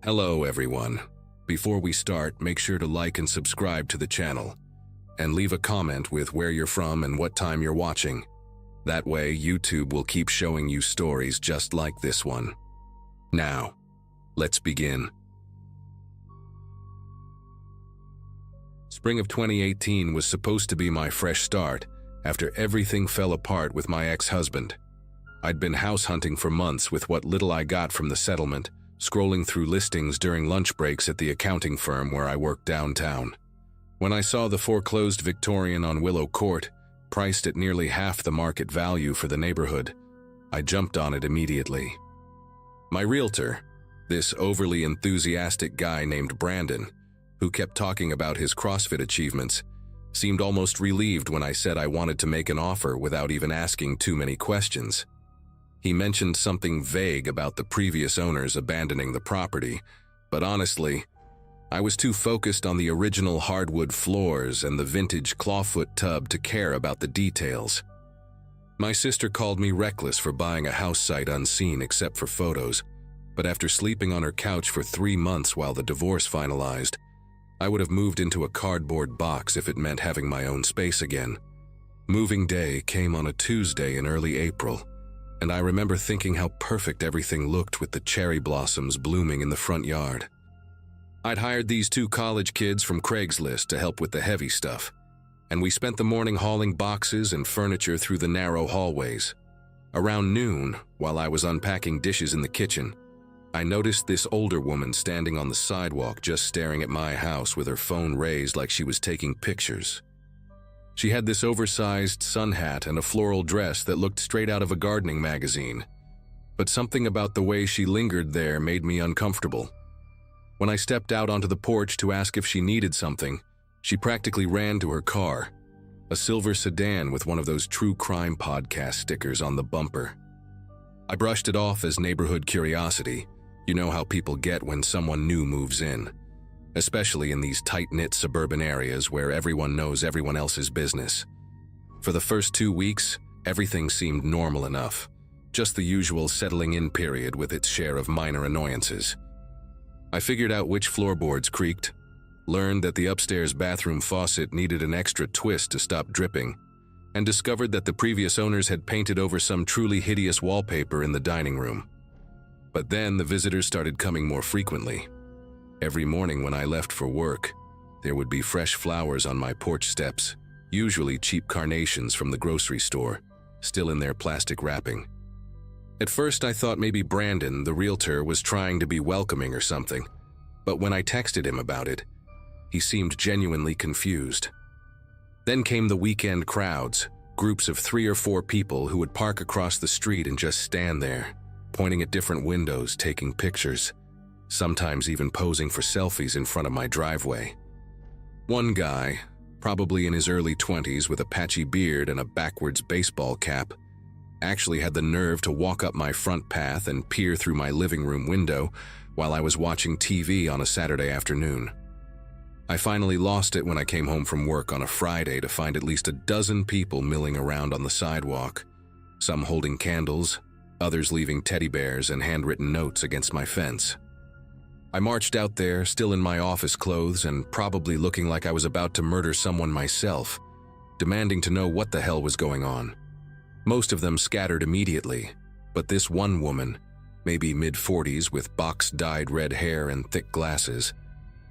Hello everyone. Before we start, make sure to like and subscribe to the channel, and leave a comment with where you're from and what time you're watching. That way, YouTube will keep showing you stories just like this one. Now, let's begin. Spring of 2018 was supposed to be my fresh start after everything fell apart with my ex-husband. I'd been house hunting for months with what little I got from the settlement, scrolling through listings during lunch breaks at the accounting firm where I worked downtown. When I saw the foreclosed Victorian on Willow Court, priced at nearly half the market value for the neighborhood, I jumped on it immediately. My realtor, this overly enthusiastic guy named Brandon, who kept talking about his CrossFit achievements, seemed almost relieved when I said I wanted to make an offer without even asking too many questions. He mentioned something vague about the previous owners abandoning the property, but honestly, I was too focused on the original hardwood floors and the vintage clawfoot tub to care about the details. My sister called me reckless for buying a house sight unseen except for photos, but after sleeping on her couch for 3 months while the divorce finalized, I would have moved into a cardboard box if it meant having my own space again. Moving day came on a Tuesday in early April, and I remember thinking how perfect everything looked with the cherry blossoms blooming in the front yard. I'd hired these 2 college kids from Craigslist to help with the heavy stuff, and we spent the morning hauling boxes and furniture through the narrow hallways. Around noon, while I was unpacking dishes in the kitchen, I noticed this older woman standing on the sidewalk just staring at my house with her phone raised like she was taking pictures. She had this oversized sun hat and a floral dress that looked straight out of a gardening magazine, but something about the way she lingered there made me uncomfortable. When I stepped out onto the porch to ask if she needed something, she practically ran to her car, a silver sedan with one of those true crime podcast stickers on the bumper. I brushed it off as neighborhood curiosity. You know how people get when someone new moves in, especially in these tight-knit suburban areas where everyone knows everyone else's business. For the first 2 weeks, everything seemed normal enough, just the usual settling-in period with its share of minor annoyances. I figured out which floorboards creaked, learned that the upstairs bathroom faucet needed an extra twist to stop dripping, and discovered that the previous owners had painted over some truly hideous wallpaper in the dining room. But then the visitors started coming more frequently. Every morning when I left for work, there would be fresh flowers on my porch steps, usually cheap carnations from the grocery store, still in their plastic wrapping. At first I thought maybe Brandon, the realtor, was trying to be welcoming or something, but when I texted him about it, he seemed genuinely confused. Then came the weekend crowds, groups of 3 or 4 people who would park across the street and just stand there, pointing at different windows, taking pictures, sometimes even posing for selfies in front of my driveway. One guy, probably in his early 20s with a patchy beard and a backwards baseball cap, actually had the nerve to walk up my front path and peer through my living room window while I was watching TV on a Saturday afternoon. I finally lost it when I came home from work on a Friday to find at least a dozen people milling around on the sidewalk, some holding candles, others leaving teddy bears and handwritten notes against my fence. I marched out there, still in my office clothes and probably looking like I was about to murder someone myself, demanding to know what the hell was going on. Most of them scattered immediately, but this one woman, maybe mid-40s with box-dyed red hair and thick glasses,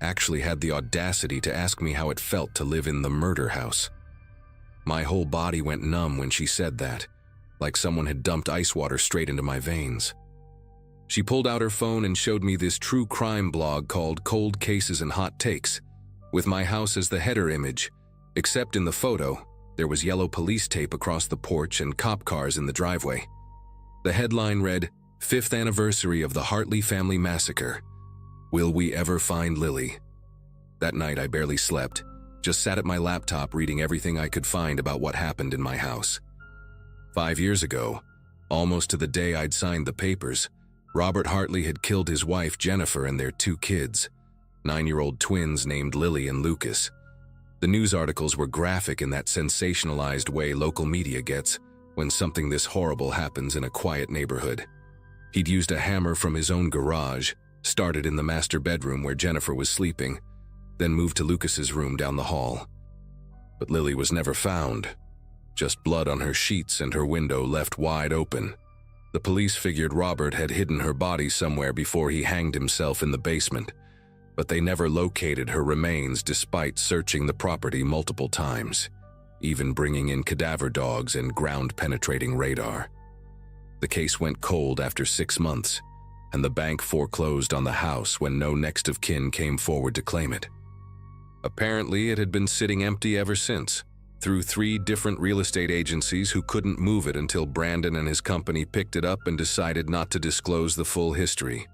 actually had the audacity to ask me how it felt to live in the murder house. My whole body went numb when she said that, like someone had dumped ice water straight into my veins. She pulled out her phone and showed me this true crime blog called Cold Cases and Hot Takes, with my house as the header image, except in the photo, there was yellow police tape across the porch and cop cars in the driveway. The headline read, "5th Anniversary of the Hartley Family Massacre. Will we ever find Lily?" That night I barely slept, just sat at my laptop reading everything I could find about what happened in my house. 5 years ago, almost to the day I'd signed the papers, Robert Hartley had killed his wife Jennifer and their 2 kids, 9-year-old twins named Lily and Lucas. The news articles were graphic in that sensationalized way local media gets when something this horrible happens in a quiet neighborhood. He'd used a hammer from his own garage, Started in the master bedroom where Jennifer was sleeping, then moved to Lucas's room down the hall. But Lily was never found. Just blood on her sheets and her window left wide open. The police figured Robert had hidden her body somewhere before he hanged himself in the basement, but they never located her remains despite searching the property multiple times, even bringing in cadaver dogs and ground-penetrating radar. The case went cold after 6 months, and the bank foreclosed on the house when no next of kin came forward to claim it. Apparently, it had been sitting empty ever since, through 3 different real estate agencies who couldn't move it until Brandon and his company picked it up and decided not to disclose the full history.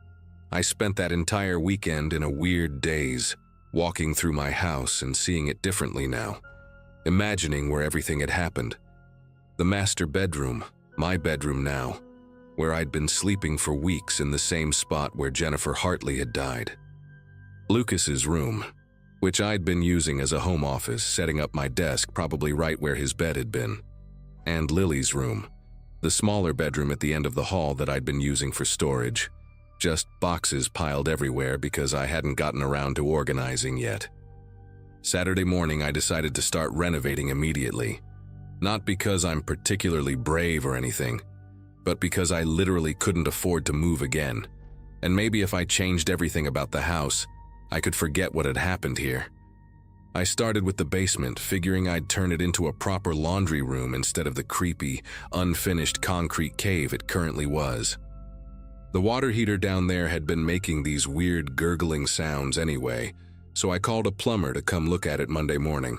I spent that entire weekend in a weird daze, walking through my house and seeing it differently now, imagining where everything had happened. The master bedroom, my bedroom now, where I'd been sleeping for weeks in the same spot where Jennifer Hartley had died. Lucas's room, which I'd been using as a home office, setting up my desk probably right where his bed had been. And Lily's room, the smaller bedroom at the end of the hall that I'd been using for storage. Just boxes piled everywhere because I hadn't gotten around to organizing yet. Saturday morning, I decided to start renovating immediately. Not because I'm particularly brave or anything, but because I literally couldn't afford to move again. And maybe if I changed everything about the house, I could forget what had happened here. I started with the basement, figuring I'd turn it into a proper laundry room instead of the creepy, unfinished concrete cave it currently was. The water heater down there had been making these weird gurgling sounds anyway, so I called a plumber to come look at it Monday morning.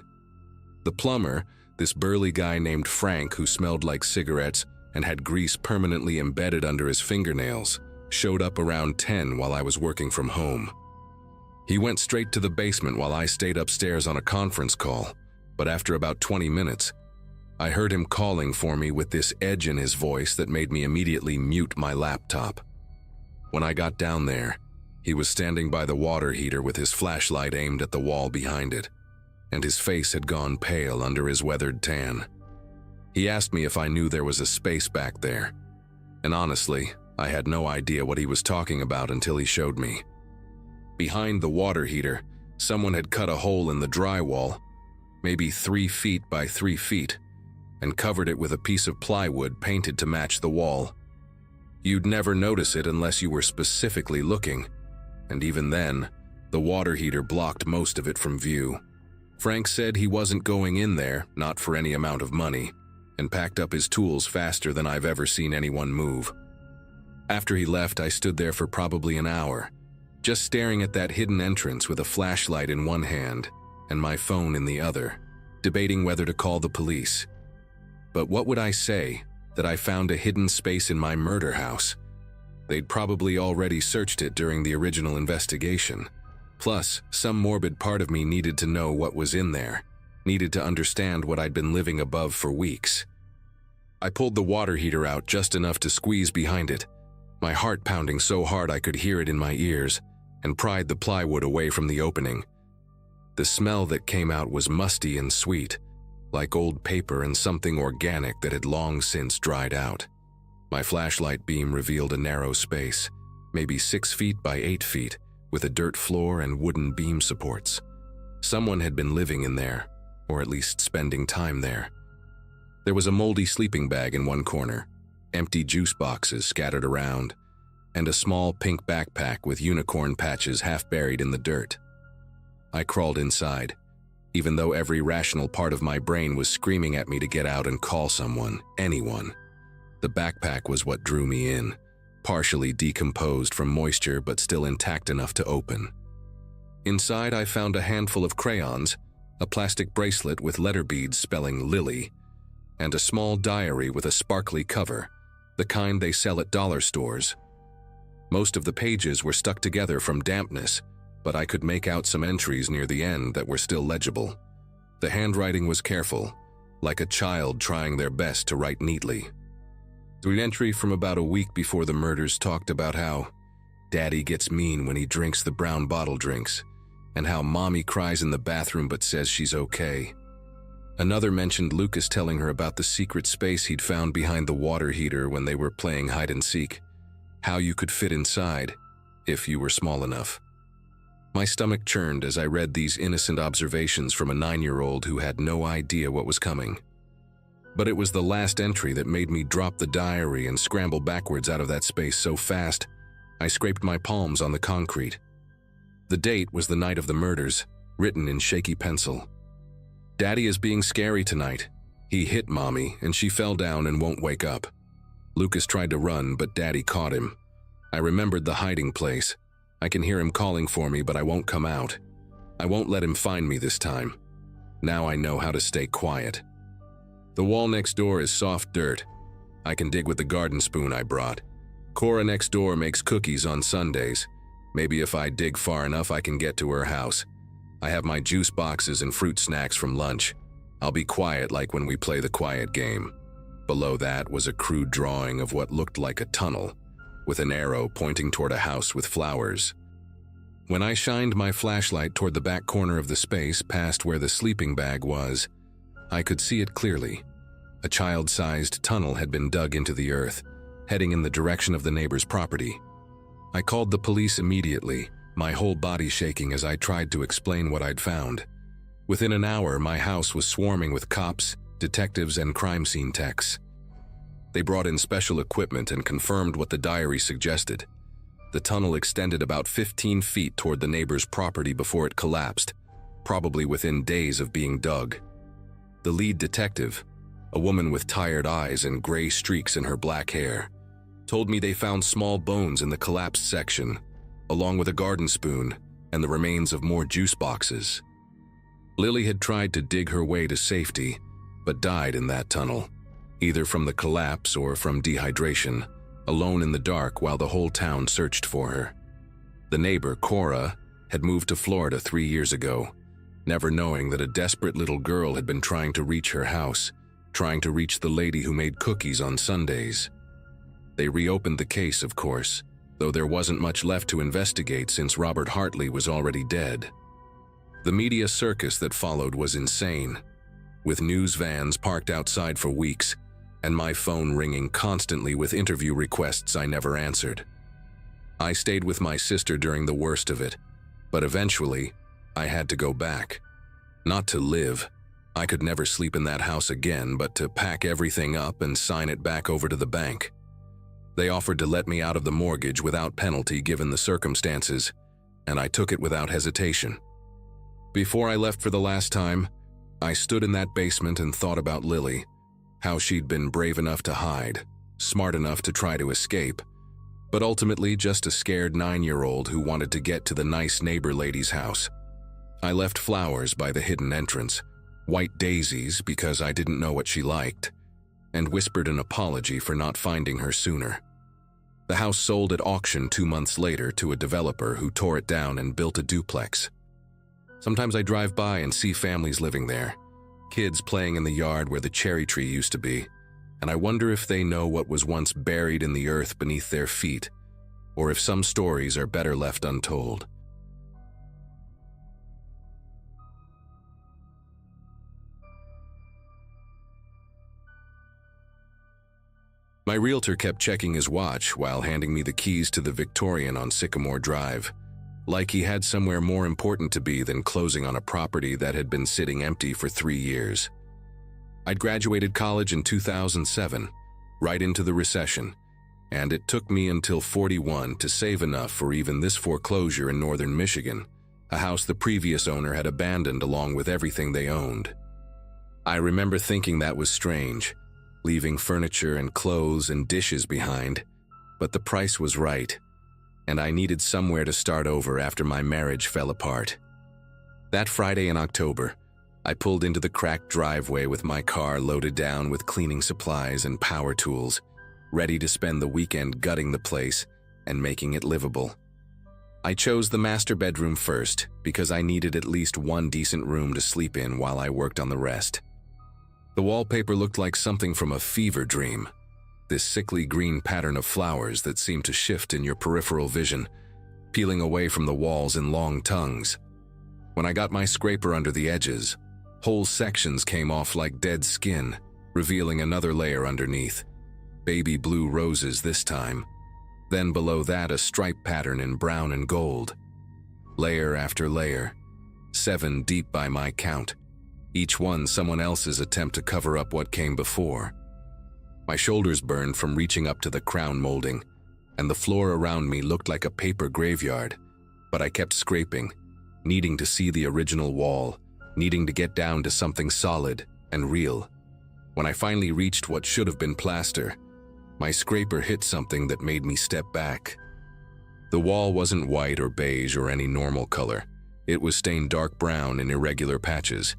The plumber, this burly guy named Frank who smelled like cigarettes and had grease permanently embedded under his fingernails, showed up around 10 while I was working from home. He went straight to the basement while I stayed upstairs on a conference call, but after about 20 minutes, I heard him calling for me with this edge in his voice that made me immediately mute my laptop. When I got down there, he was standing by the water heater with his flashlight aimed at the wall behind it, and his face had gone pale under his weathered tan. He asked me if I knew there was a space back there, and honestly, I had no idea what he was talking about until he showed me. Behind the water heater, someone had cut a hole in the drywall, maybe 3 feet by 3 feet, and covered it with a piece of plywood painted to match the wall. You'd never notice it unless you were specifically looking, and even then, the water heater blocked most of it from view. Frank said he wasn't going in there, not for any amount of money, and packed up his tools faster than I've ever seen anyone move. After he left, I stood there for probably an hour, just staring at that hidden entrance with a flashlight in one hand and my phone in the other, debating whether to call the police. But what would I say? That I found a hidden space in my murder house? They'd probably already searched it during the original investigation. Plus, some morbid part of me needed to know what was in there, needed to understand what I'd been living above for weeks. I pulled the water heater out just enough to squeeze behind it, my heart pounding so hard I could hear it in my ears, and pried the plywood away from the opening. The smell that came out was musty and sweet, like old paper and something organic that had long since dried out. My flashlight beam revealed a narrow space, maybe 6 feet by 8 feet, with a dirt floor and wooden beam supports. Someone had been living in there, or at least spending time there. There was a moldy sleeping bag in one corner, empty juice boxes scattered around, and a small pink backpack with unicorn patches half buried in the dirt. I crawled inside, even though every rational part of my brain was screaming at me to get out and call someone, anyone. The backpack was what drew me in, partially decomposed from moisture but still intact enough to open. Inside, I found a handful of crayons, a plastic bracelet with letter beads spelling Lily, and a small diary with a sparkly cover, the kind they sell at dollar stores. Most of the pages were stuck together from dampness, but I could make out some entries near the end that were still legible. The handwriting was careful, like a child trying their best to write neatly. An entry from about a week before the murders talked about how Daddy gets mean when he drinks the brown bottle drinks, and how Mommy cries in the bathroom but says she's okay. Another mentioned Lucas telling her about the secret space he'd found behind the water heater when they were playing hide and seek, how you could fit inside, if you were small enough. My stomach churned as I read these innocent observations from a 9-year-old who had no idea what was coming. But it was the last entry that made me drop the diary and scramble backwards out of that space so fast, I scraped my palms on the concrete. The date was the night of the murders, written in shaky pencil. "Daddy is being scary tonight. He hit Mommy and she fell down and won't wake up. Lucas tried to run, but Daddy caught him. I remembered the hiding place. I can hear him calling for me, but I won't come out. I won't let him find me this time. Now I know how to stay quiet. The wall next door is soft dirt. I can dig with the garden spoon I brought. Cora next door makes cookies on Sundays. Maybe if I dig far enough I can get to her house. I have my juice boxes and fruit snacks from lunch. I'll be quiet like when we play the quiet game." Below that was a crude drawing of what looked like a tunnel, with an arrow pointing toward a house with flowers. When I shined my flashlight toward the back corner of the space past where the sleeping bag was, I could see it clearly. A child-sized tunnel had been dug into the earth, heading in the direction of the neighbor's property. I called the police immediately, my whole body shaking as I tried to explain what I'd found. Within an hour, my house was swarming with cops, detectives, and crime scene techs. They brought in special equipment and confirmed what the diary suggested. The tunnel extended about 15 feet toward the neighbor's property before it collapsed, probably within days of being dug. The lead detective, a woman with tired eyes and gray streaks in her black hair, told me they found small bones in the collapsed section, along with a garden spoon and the remains of more juice boxes. Lily had tried to dig her way to safety, but died in that tunnel, either from the collapse or from dehydration, alone in the dark while the whole town searched for her. The neighbor, Cora, had moved to Florida 3 years ago, never knowing that a desperate little girl had been trying to reach her house, trying to reach the lady who made cookies on Sundays. They reopened the case, of course, though there wasn't much left to investigate since Robert Hartley was already dead. The media circus that followed was insane, with news vans parked outside for weeks, and my phone ringing constantly with interview requests I never answered. I stayed with my sister during the worst of it, but eventually, I had to go back. Not to live. I could never sleep in that house again, but to pack everything up and sign it back over to the bank. They offered to let me out of the mortgage without penalty given the circumstances, and I took it without hesitation. Before I left for the last time, I stood in that basement and thought about Lily, how she'd been brave enough to hide, smart enough to try to escape, but ultimately just a scared 9-year-old who wanted to get to the nice neighbor lady's house. I left flowers by the hidden entrance, white daisies because I didn't know what she liked, and whispered an apology for not finding her sooner. The house sold at auction 2 months later to a developer who tore it down and built a duplex. Sometimes I drive by and see families living there, kids playing in the yard where the cherry tree used to be, and I wonder if they know what was once buried in the earth beneath their feet, or if some stories are better left untold. My realtor kept checking his watch while handing me the keys to the Victorian on Sycamore Drive, like he had somewhere more important to be than closing on a property that had been sitting empty for 3 years. I'd graduated college in 2007, right into the recession, and it took me until 41 to save enough for even this foreclosure in northern Michigan, a house the previous owner had abandoned along with everything they owned. I remember thinking that was strange, leaving furniture and clothes and dishes behind, but the price was right, and I needed somewhere to start over after my marriage fell apart. That Friday in October, I pulled into the cracked driveway with my car loaded down with cleaning supplies and power tools, ready to spend the weekend gutting the place and making it livable. I chose the master bedroom first because I needed at least one decent room to sleep in while I worked on the rest. The wallpaper looked like something from a fever dream, this sickly green pattern of flowers that seemed to shift in your peripheral vision, peeling away from the walls in long tongues. When I got my scraper under the edges, whole sections came off like dead skin, revealing another layer underneath. Baby blue roses this time. Then below that, a stripe pattern in brown and gold. Layer after layer, 7 deep by my count, each one someone else's attempt to cover up what came before. My shoulders burned from reaching up to the crown molding, and the floor around me looked like a paper graveyard, but I kept scraping, needing to see the original wall, needing to get down to something solid and real. When I finally reached what should have been plaster, my scraper hit something that made me step back. The wall wasn't white or beige or any normal color. It was stained dark brown in irregular patches,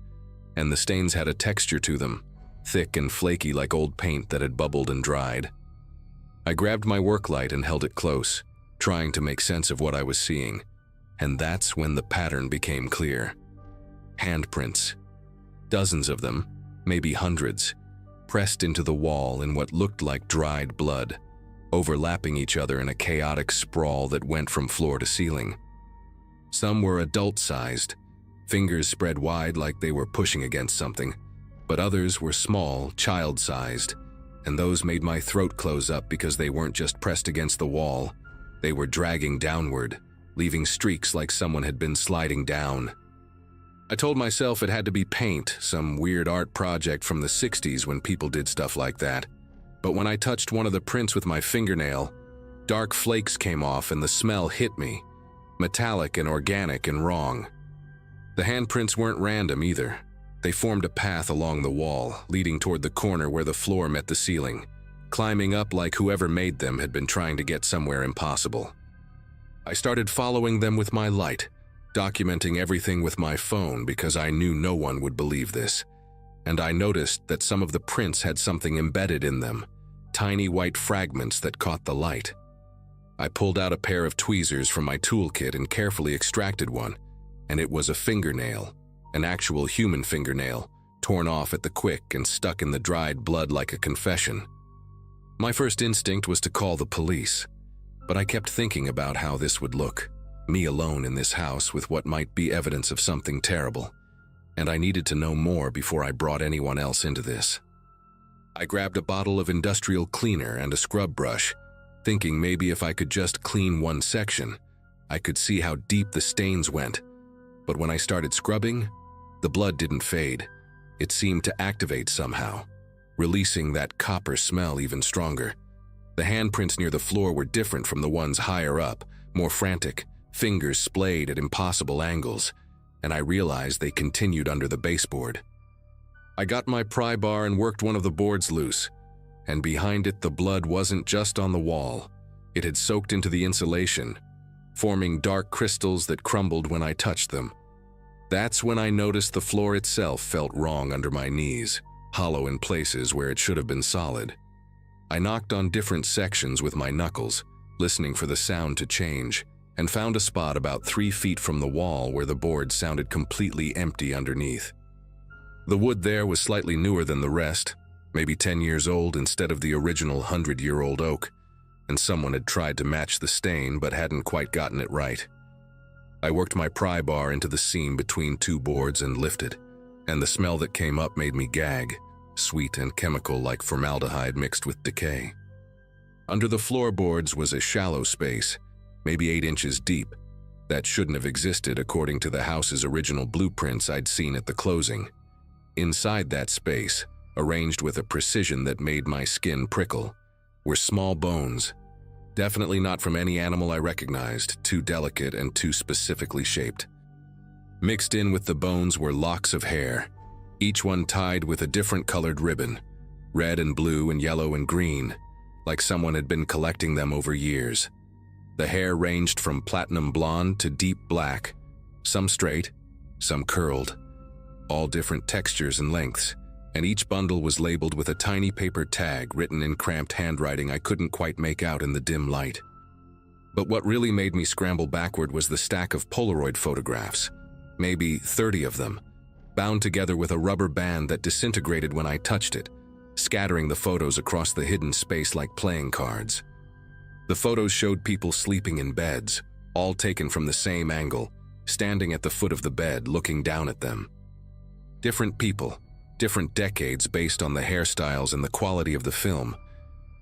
and the stains had a texture to them, thick and flaky like old paint that had bubbled and dried. I grabbed my work light and held it close, trying to make sense of what I was seeing, and that's when the pattern became clear. Handprints. Dozens of them, maybe hundreds, pressed into the wall in what looked like dried blood, overlapping each other in a chaotic sprawl that went from floor to ceiling. Some were adult-sized, fingers spread wide like they were pushing against something, but others were small, child-sized, and those made my throat close up because they weren't just pressed against the wall, they were dragging downward, leaving streaks like someone had been sliding down. I told myself it had to be paint, some weird art project from the 60s when people did stuff like that. But when I touched one of the prints with my fingernail, dark flakes came off and the smell hit me, metallic and organic and wrong. The handprints weren't random either. They formed a path along the wall, leading toward the corner where the floor met the ceiling, climbing up like whoever made them had been trying to get somewhere impossible. I started following them with my light, documenting everything with my phone because I knew no one would believe this, and I noticed that some of the prints had something embedded in them, tiny white fragments that caught the light. I pulled out a pair of tweezers from my toolkit and carefully extracted one, and it was a fingernail, an actual human fingernail, torn off at the quick and stuck in the dried blood like a confession. My first instinct was to call the police, but I kept thinking about how this would look. Me alone in this house with what might be evidence of something terrible, and I needed to know more before I brought anyone else into this. I grabbed a bottle of industrial cleaner and a scrub brush, thinking maybe if I could just clean one section, I could see how deep the stains went. But when I started scrubbing, the blood didn't fade. It seemed to activate somehow, releasing that copper smell even stronger. The handprints near the floor were different from the ones higher up, more frantic, fingers splayed at impossible angles, and I realized they continued under the baseboard. I got my pry bar and worked one of the boards loose, and behind it the blood wasn't just on the wall. It had soaked into the insulation, forming dark crystals that crumbled when I touched them. That's when I noticed the floor itself felt wrong under my knees, hollow in places where it should have been solid. I knocked on different sections with my knuckles, listening for the sound to change, and found a spot about 3 feet from the wall where the board sounded completely empty underneath. The wood there was slightly newer than the rest, maybe 10 years old instead of the original 100-year-old oak, and someone had tried to match the stain but hadn't quite gotten it right. I worked my pry bar into the seam between 2 boards and lifted, and the smell that came up made me gag, sweet and chemical like formaldehyde mixed with decay. Under the floorboards was a shallow space, maybe 8 inches deep, that shouldn't have existed according to the house's original blueprints I'd seen at the closing. Inside that space, arranged with a precision that made my skin prickle, were small bones, definitely not from any animal I recognized, too delicate and too specifically shaped. Mixed in with the bones were locks of hair, each one tied with a different colored ribbon, red and blue and yellow and green, like someone had been collecting them over years. The hair ranged from platinum blonde to deep black, some straight, some curled, all different textures and lengths, and each bundle was labeled with a tiny paper tag written in cramped handwriting I couldn't quite make out in the dim light. But what really made me scramble backward was the stack of Polaroid photographs, maybe 30 of them, bound together with a rubber band that disintegrated when I touched it, scattering the photos across the hidden space like playing cards. The photos showed people sleeping in beds, all taken from the same angle, standing at the foot of the bed looking down at them. Different people, different decades based on the hairstyles and the quality of the film,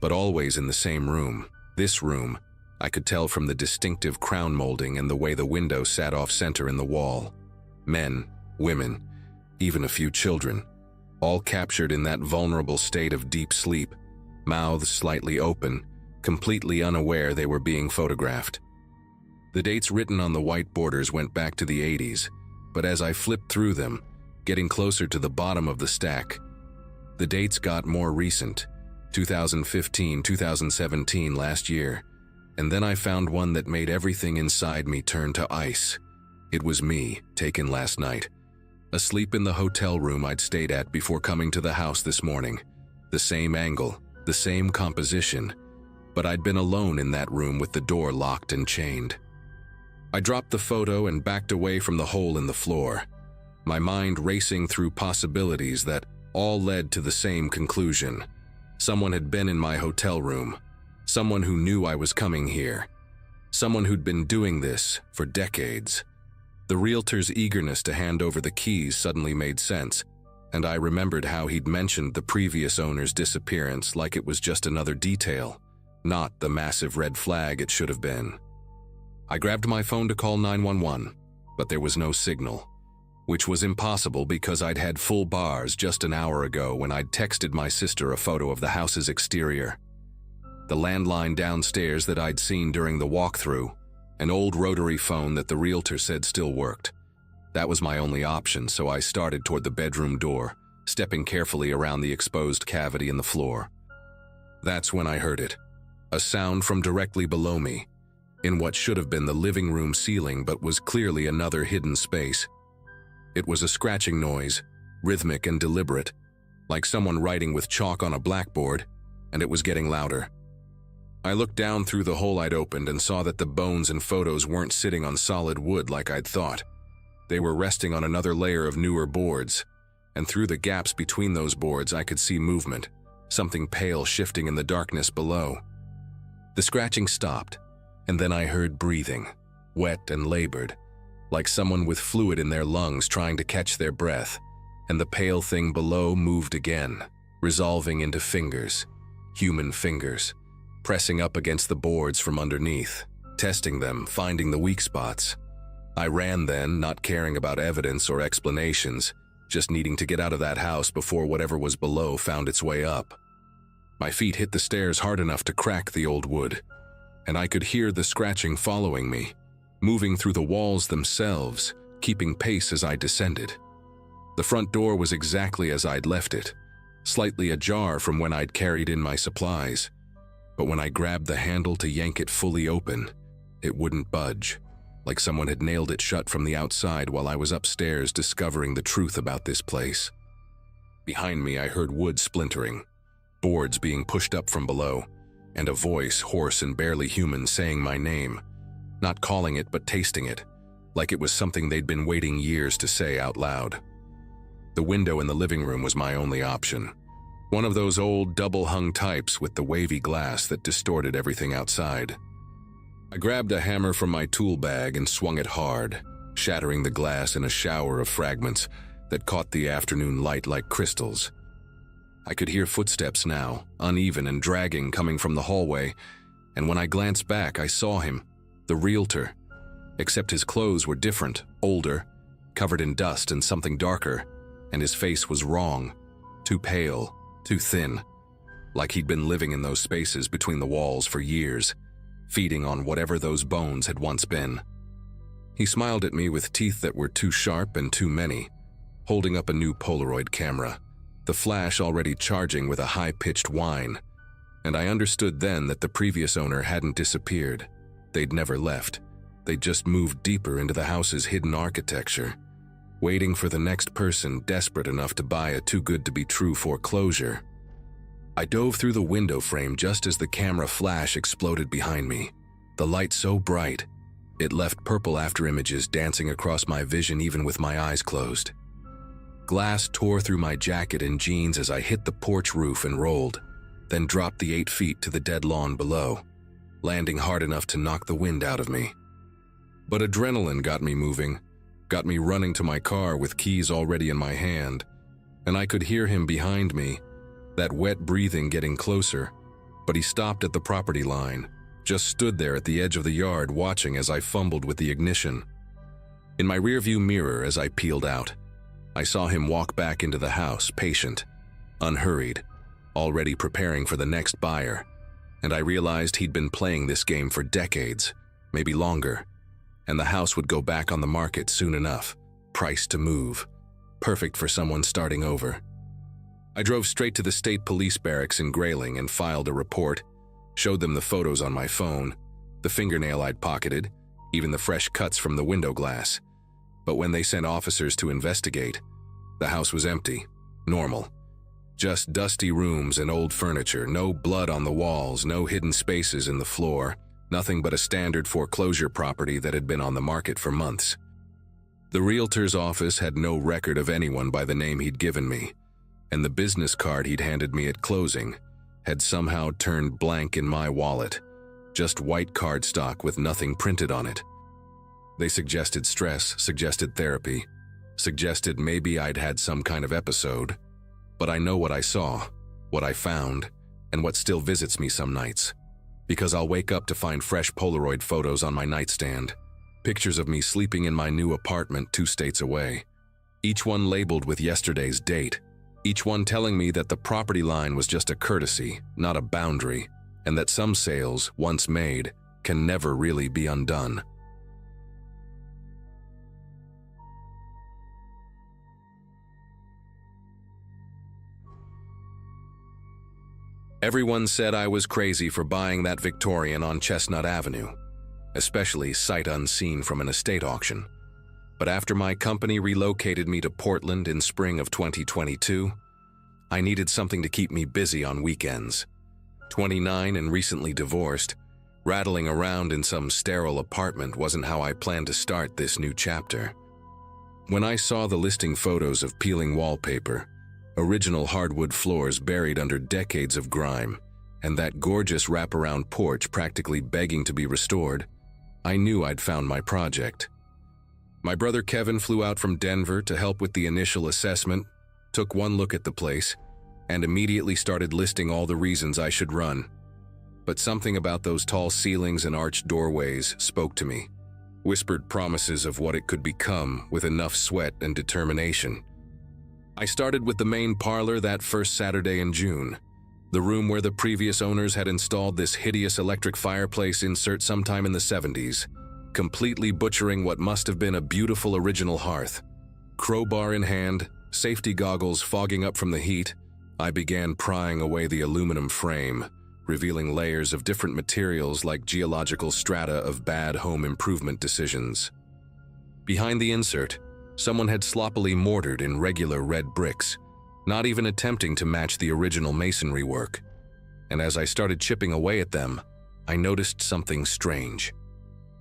but always in the same room, this room, I could tell from the distinctive crown molding and the way the window sat off-center in the wall. Men, women, even a few children, all captured in that vulnerable state of deep sleep, mouths slightly open, completely unaware they were being photographed. The dates written on the white borders went back to the 80s, but as I flipped through them, getting closer to the bottom of the stack, the dates got more recent, 2015, 2017, last year, and then I found one that made everything inside me turn to ice. It was me, taken last night, asleep in the hotel room I'd stayed at before coming to the house this morning. The same angle, the same composition, but I'd been alone in that room with the door locked and chained. I dropped the photo and backed away from the hole in the floor, my mind racing through possibilities that all led to the same conclusion. Someone had been in my hotel room, someone who knew I was coming here, someone who'd been doing this for decades. The realtor's eagerness to hand over the keys suddenly made sense, and I remembered how he'd mentioned the previous owner's disappearance like it was just another detail, not the massive red flag it should have been. I grabbed my phone to call 911, but there was no signal, which was impossible because I'd had full bars just an hour ago when I'd texted my sister a photo of the house's exterior. The landline downstairs that I'd seen during the walkthrough, an old rotary phone that the realtor said still worked. That was my only option, so I started toward the bedroom door, stepping carefully around the exposed cavity in the floor. That's when I heard it, a sound from directly below me, in what should have been the living room ceiling but was clearly another hidden space. It was a scratching noise, rhythmic and deliberate, like someone writing with chalk on a blackboard, and it was getting louder. I looked down through the hole I'd opened and saw that the bones and photos weren't sitting on solid wood like I'd thought. They were resting on another layer of newer boards, and through the gaps between those boards I could see movement, something pale shifting in the darkness below. The scratching stopped, and then I heard breathing, wet and labored, like someone with fluid in their lungs trying to catch their breath, and the pale thing below moved again, resolving into fingers, human fingers, pressing up against the boards from underneath, testing them, finding the weak spots. I ran then, not caring about evidence or explanations, just needing to get out of that house before whatever was below found its way up. My feet hit the stairs hard enough to crack the old wood, and I could hear the scratching following me, moving through the walls themselves, keeping pace as I descended. The front door was exactly as I'd left it, slightly ajar from when I'd carried in my supplies, but when I grabbed the handle to yank it fully open, it wouldn't budge, like someone had nailed it shut from the outside while I was upstairs discovering the truth about this place. Behind me I heard wood splintering, boards being pushed up from below, and a voice, hoarse and barely human, saying my name, not calling it but tasting it, like it was something they'd been waiting years to say out loud. The window in the living room was my only option, one of those old double-hung types with the wavy glass that distorted everything outside. I grabbed a hammer from my tool bag and swung it hard, shattering the glass in a shower of fragments that caught the afternoon light like crystals. I could hear footsteps now, uneven and dragging, coming from the hallway, and when I glanced back, I saw him, the realtor, except his clothes were different, older, covered in dust and something darker, and his face was wrong, too pale, too thin, like he'd been living in those spaces between the walls for years, feeding on whatever those bones had once been. He smiled at me with teeth that were too sharp and too many, holding up a new Polaroid camera, the flash already charging with a high-pitched whine, and I understood then that the previous owner hadn't disappeared. They'd never left. They'd just moved deeper into the house's hidden architecture, waiting for the next person desperate enough to buy a too-good-to-be-true foreclosure. I dove through the window frame just as the camera flash exploded behind me, the light so bright, it left purple afterimages dancing across my vision even with my eyes closed. Glass tore through my jacket and jeans as I hit the porch roof and rolled, then dropped the 8 feet to the dead lawn below, landing hard enough to knock the wind out of me. But adrenaline got me moving, got me running to my car with keys already in my hand, and I could hear him behind me, that wet breathing getting closer, but he stopped at the property line, just stood there at the edge of the yard watching as I fumbled with the ignition. In my rearview mirror as I peeled out, I saw him walk back into the house, patient, unhurried, already preparing for the next buyer, and I realized he'd been playing this game for decades, maybe longer, and the house would go back on the market soon enough, priced to move, perfect for someone starting over. I drove straight to the state police barracks in Grayling and filed a report, showed them the photos on my phone, the fingernail I'd pocketed, even the fresh cuts from the window glass. But when they sent officers to investigate, the house was empty, normal. Just dusty rooms and old furniture, no blood on the walls, no hidden spaces in the floor, nothing but a standard foreclosure property that had been on the market for months. The realtor's office had no record of anyone by the name he'd given me, and the business card he'd handed me at closing had somehow turned blank in my wallet, just white cardstock with nothing printed on it. They suggested stress, suggested therapy, suggested maybe I'd had some kind of episode, but I know what I saw, what I found, and what still visits me some nights, because I'll wake up to find fresh Polaroid photos on my nightstand, pictures of me sleeping in my new apartment 2 states away, each one labeled with yesterday's date, each one telling me that the property line was just a courtesy, not a boundary, and that some sales, once made, can never really be undone. Everyone said I was crazy for buying that Victorian on Chestnut Avenue, especially sight unseen from an estate auction. But after my company relocated me to Portland in spring of 2022, I needed something to keep me busy on weekends. 29 and recently divorced, rattling around in some sterile apartment wasn't how I planned to start this new chapter. When I saw the listing photos of peeling wallpaper, original hardwood floors buried under decades of grime, and that gorgeous wraparound porch practically begging to be restored, I knew I'd found my project. My brother Kevin flew out from Denver to help with the initial assessment, took one look at the place, and immediately started listing all the reasons I should run. But something about those tall ceilings and arched doorways spoke to me, whispered promises of what it could become with enough sweat and determination. I started with the main parlor that first Saturday in June, the room where the previous owners had installed this hideous electric fireplace insert sometime in the 70s, completely butchering what must have been a beautiful original hearth. Crowbar in hand, safety goggles fogging up from the heat, I began prying away the aluminum frame, revealing layers of different materials like geological strata of bad home improvement decisions. Behind the insert, someone had sloppily mortared in regular red bricks, not even attempting to match the original masonry work. And as I started chipping away at them, I noticed something strange.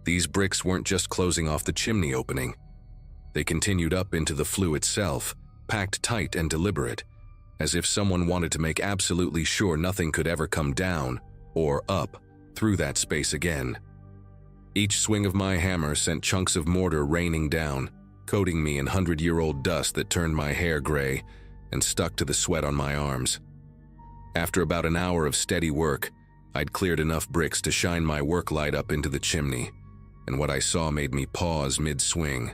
These bricks weren't just closing off the chimney opening. They continued up into the flue itself, packed tight and deliberate, as if someone wanted to make absolutely sure nothing could ever come down, or up, through that space again. Each swing of my hammer sent chunks of mortar raining down, coating me in 100-year-old dust that turned my hair gray and stuck to the sweat on my arms. After about an hour of steady work, I'd cleared enough bricks to shine my work light up into the chimney, and what I saw made me pause mid-swing.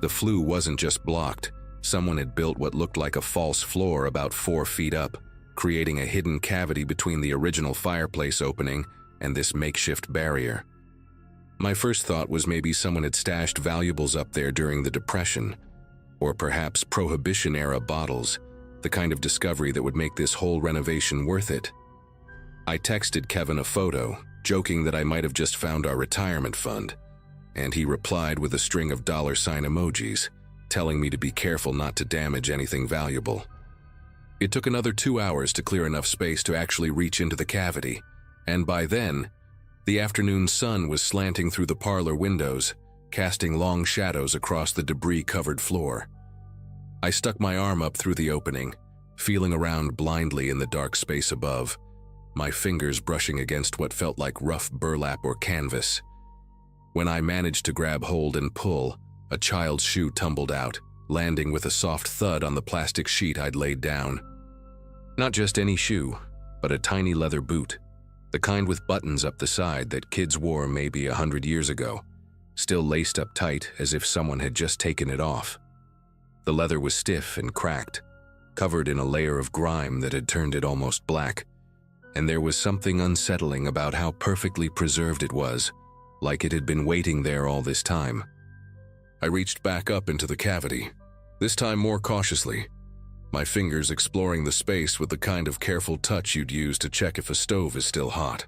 The flue wasn't just blocked. Someone had built what looked like a false floor about 4 feet up, creating a hidden cavity between the original fireplace opening and this makeshift barrier. My first thought was maybe someone had stashed valuables up there during the Depression, or perhaps Prohibition-era bottles, the kind of discovery that would make this whole renovation worth it. I texted Kevin a photo, joking that I might have just found our retirement fund, and he replied with a string of $sign emojis, telling me to be careful not to damage anything valuable. It took another 2 hours to clear enough space to actually reach into the cavity, and by then, the afternoon sun was slanting through the parlor windows, casting long shadows across the debris-covered floor. I stuck my arm up through the opening, feeling around blindly in the dark space above, my fingers brushing against what felt like rough burlap or canvas. When I managed to grab hold and pull, a child's shoe tumbled out, landing with a soft thud on the plastic sheet I'd laid down. Not just any shoe, but a tiny leather boot. The kind with buttons up the side that kids wore maybe 100 years ago, still laced up tight as if someone had just taken it off. The leather was stiff and cracked, covered in a layer of grime that had turned it almost black, and there was something unsettling about how perfectly preserved it was, like it had been waiting there all this time. I reached back up into the cavity, this time more cautiously, my fingers exploring the space with the kind of careful touch you'd use to check if a stove is still hot.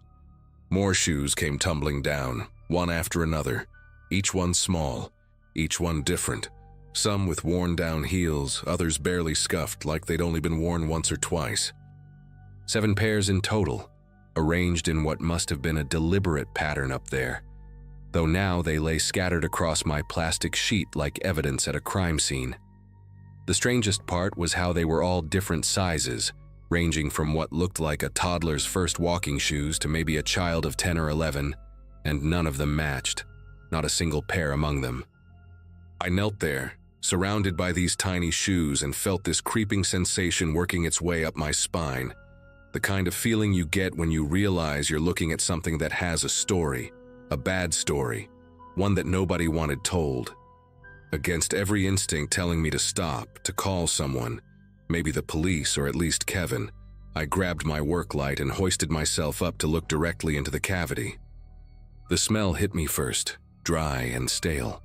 More shoes came tumbling down, one after another, each one small, each one different, some with worn-down heels, others barely scuffed like they'd only been worn once or twice. 7 pairs in total, arranged in what must have been a deliberate pattern up there, though now they lay scattered across my plastic sheet like evidence at a crime scene. The strangest part was how they were all different sizes, ranging from what looked like a toddler's first walking shoes to maybe a child of 10 or 11, and none of them matched, not a single pair among them. I knelt there, surrounded by these tiny shoes, and felt this creeping sensation working its way up my spine, the kind of feeling you get when you realize you're looking at something that has a story, a bad story, one that nobody wanted told. Against every instinct telling me to stop, to call someone, maybe the police or at least Kevin, I grabbed my work light and hoisted myself up to look directly into the cavity. The smell hit me first, dry and stale,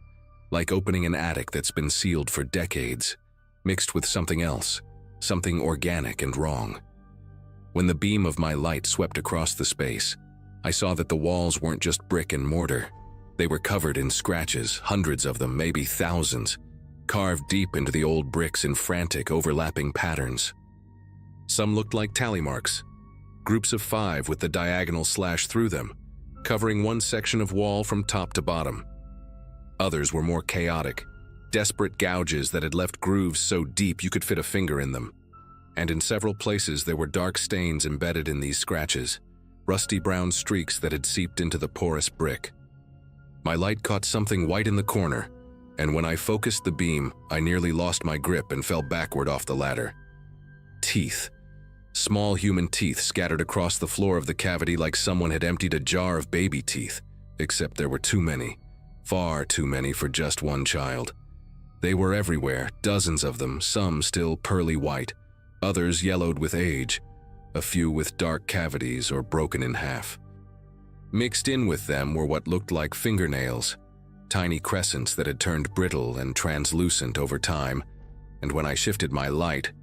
like opening an attic that's been sealed for decades, mixed with something else, something organic and wrong. When the beam of my light swept across the space, I saw that the walls weren't just brick and mortar. They were covered in scratches, hundreds of them, maybe thousands, carved deep into the old bricks in frantic, overlapping patterns. Some looked like tally marks, groups of 5 with the diagonal slash through them, covering one section of wall from top to bottom. Others were more chaotic, desperate gouges that had left grooves so deep you could fit a finger in them. And in several places there were dark stains embedded in these scratches, rusty brown streaks that had seeped into the porous brick. My light caught something white in the corner, and when I focused the beam, I nearly lost my grip and fell backward off the ladder. Teeth. Small human teeth scattered across the floor of the cavity like someone had emptied a jar of baby teeth, except there were too many, far too many for just one child. They were everywhere, dozens of them, some still pearly white, others yellowed with age, a few with dark cavities or broken in half. Mixed in with them were what looked like fingernails, tiny crescents that had turned brittle and translucent over time, and when I shifted my light,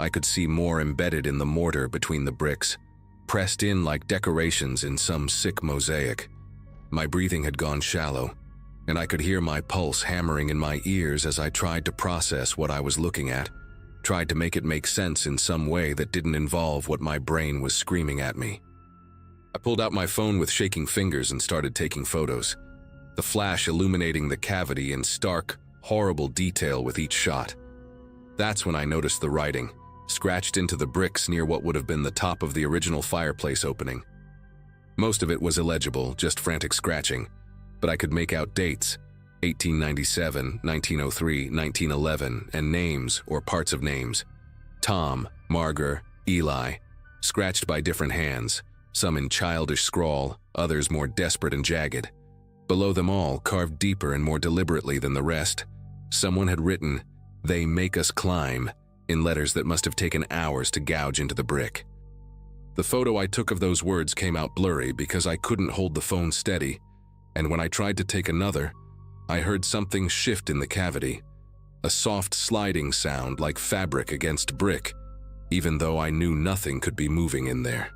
I could see more embedded in the mortar between the bricks, pressed in like decorations in some sick mosaic. My breathing had gone shallow, and I could hear my pulse hammering in my ears as I tried to process what I was looking at, tried to make it make sense in some way that didn't involve what my brain was screaming at me. I pulled out my phone with shaking fingers and started taking photos, the flash illuminating the cavity in stark, horrible detail with each shot. That's when I noticed the writing, scratched into the bricks near what would have been the top of the original fireplace opening. Most of it was illegible, just frantic scratching, but I could make out dates, 1897, 1903, 1911, and names or parts of names. Tom, Margar, Eli, scratched by different hands, some in childish scrawl, others more desperate and jagged. Below them all, carved deeper and more deliberately than the rest, someone had written, "They make us climb," in letters that must have taken hours to gouge into the brick. The photo I took of those words came out blurry because I couldn't hold the phone steady, and when I tried to take another, I heard something shift in the cavity, a soft sliding sound like fabric against brick, even though I knew nothing could be moving in there.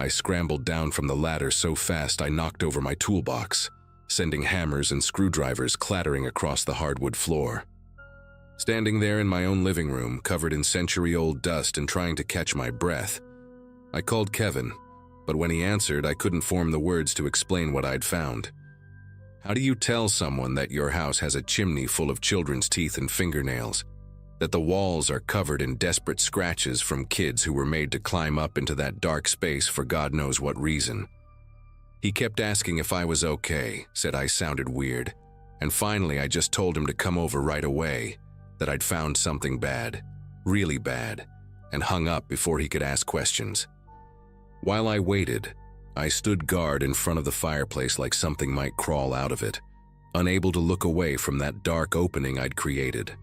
I scrambled down from the ladder so fast I knocked over my toolbox, sending hammers and screwdrivers clattering across the hardwood floor. Standing there in my own living room, covered in century-old dust and trying to catch my breath, I called Kevin, but when he answered, I couldn't form the words to explain what I'd found. How do you tell someone that your house has a chimney full of children's teeth and fingernails, that the walls are covered in desperate scratches from kids who were made to climb up into that dark space for God knows what reason? He kept asking if I was okay, said I sounded weird, and finally I just told him to come over right away, that I'd found something bad, really bad, and hung up before he could ask questions. While I waited, I stood guard in front of the fireplace like something might crawl out of it, unable to look away from that dark opening I'd created.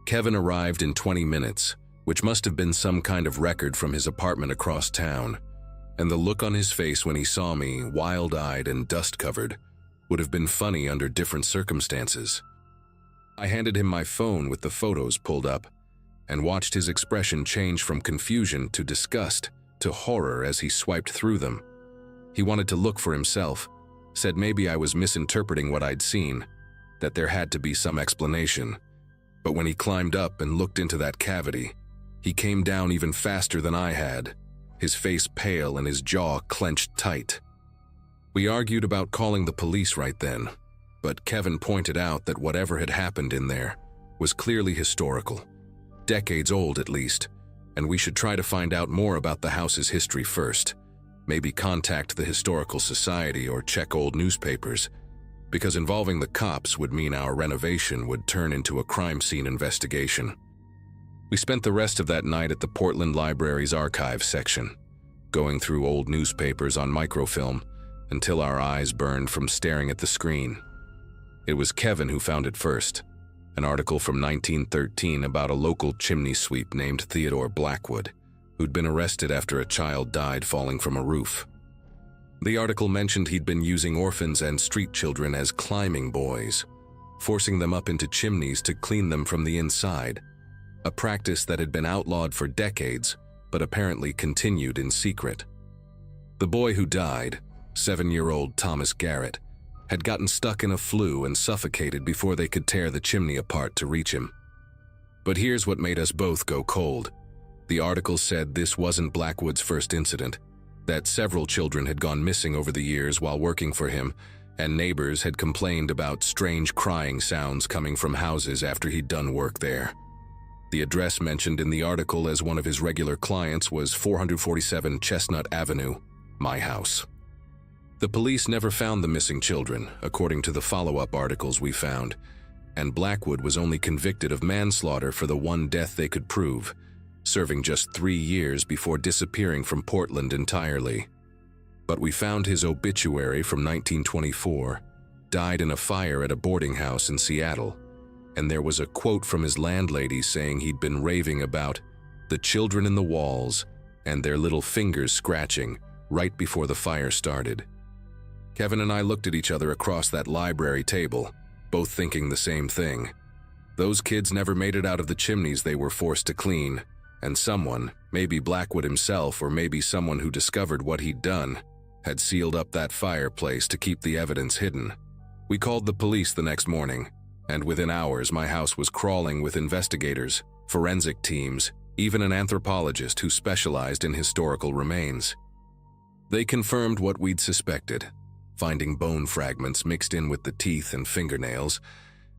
Kevin arrived in 20 minutes, which must have been some kind of record from his apartment across town, and the look on his face when he saw me, wild-eyed and dust-covered, would have been funny under different circumstances. I handed him my phone with the photos pulled up, and watched his expression change from confusion to disgust to horror as he swiped through them. He wanted to look for himself, said maybe I was misinterpreting what I'd seen, that there had to be some explanation. But when he climbed up and looked into that cavity, he came down even faster than I had, his face pale and his jaw clenched tight. We argued about calling the police right then, but Kevin pointed out that whatever had happened in there was clearly historical, decades old at least, and we should try to find out more about the house's history first. Maybe contact the Historical Society or check old newspapers, because involving the cops would mean our renovation would turn into a crime scene investigation. We spent the rest of that night at the Portland Library's archives section, going through old newspapers on microfilm until our eyes burned from staring at the screen. It was Kevin who found it first, an article from 1913 about a local chimney sweep named Theodore Blackwood, who'd been arrested after a child died falling from a roof. The article mentioned he'd been using orphans and street children as climbing boys, forcing them up into chimneys to clean them from the inside, a practice that had been outlawed for decades, but apparently continued in secret. The boy who died, 7-year-old Thomas Garrett, had gotten stuck in a flue and suffocated before they could tear the chimney apart to reach him. But here's what made us both go cold. The article said this wasn't Blackwood's first incident, that several children had gone missing over the years while working for him, and neighbors had complained about strange crying sounds coming from houses after he'd done work there. The address mentioned in the article as one of his regular clients was 447 Chestnut Avenue, my house. The police never found the missing children, according to the follow-up articles we found, and Blackwood was only convicted of manslaughter for the one death they could prove, serving just 3 years before disappearing from Portland entirely. But we found his obituary from 1924, died in a fire at a boarding house in Seattle, and there was a quote from his landlady saying he'd been raving about the children in the walls and their little fingers scratching right before the fire started. Kevin and I looked at each other across that library table, both thinking the same thing. Those kids never made it out of the chimneys they were forced to clean, and someone, maybe Blackwood himself or maybe someone who discovered what he'd done, had sealed up that fireplace to keep the evidence hidden. We called the police the next morning, and within hours my house was crawling with investigators, forensic teams, even an anthropologist who specialized in historical remains. They confirmed what we'd suspected, finding bone fragments mixed in with the teeth and fingernails,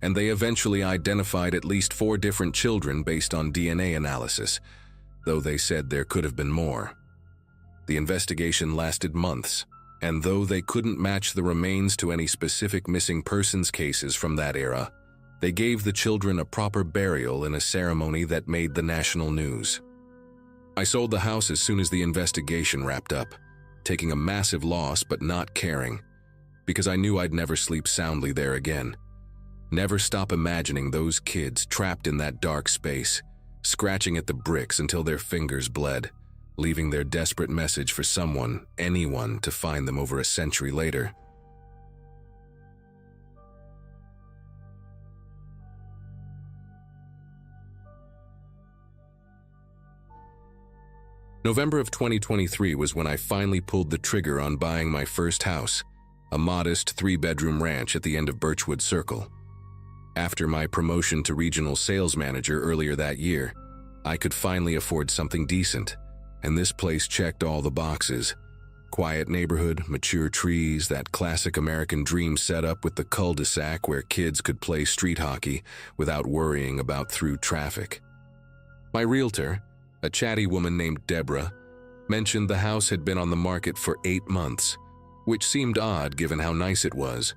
and they eventually identified at least 4 different children based on DNA analysis, though they said there could have been more. The investigation lasted months, and though they couldn't match the remains to any specific missing persons cases from that era, they gave the children a proper burial in a ceremony that made the national news. I sold the house as soon as the investigation wrapped up, taking a massive loss but not caring, because I knew I'd never sleep soundly there again. Never stop imagining those kids trapped in that dark space, scratching at the bricks until their fingers bled, leaving their desperate message for someone, anyone, to find them over a century later. November of 2023 was when I finally pulled the trigger on buying my first house, a modest 3-bedroom ranch at the end of Birchwood Circle. After my promotion to regional sales manager earlier that year, I could finally afford something decent, and this place checked all the boxes. Quiet neighborhood, mature trees, that classic American dream setup with the cul-de-sac where kids could play street hockey without worrying about through traffic. My realtor, a chatty woman named Deborah, mentioned the house had been on the market for 8 months, which seemed odd given how nice it was.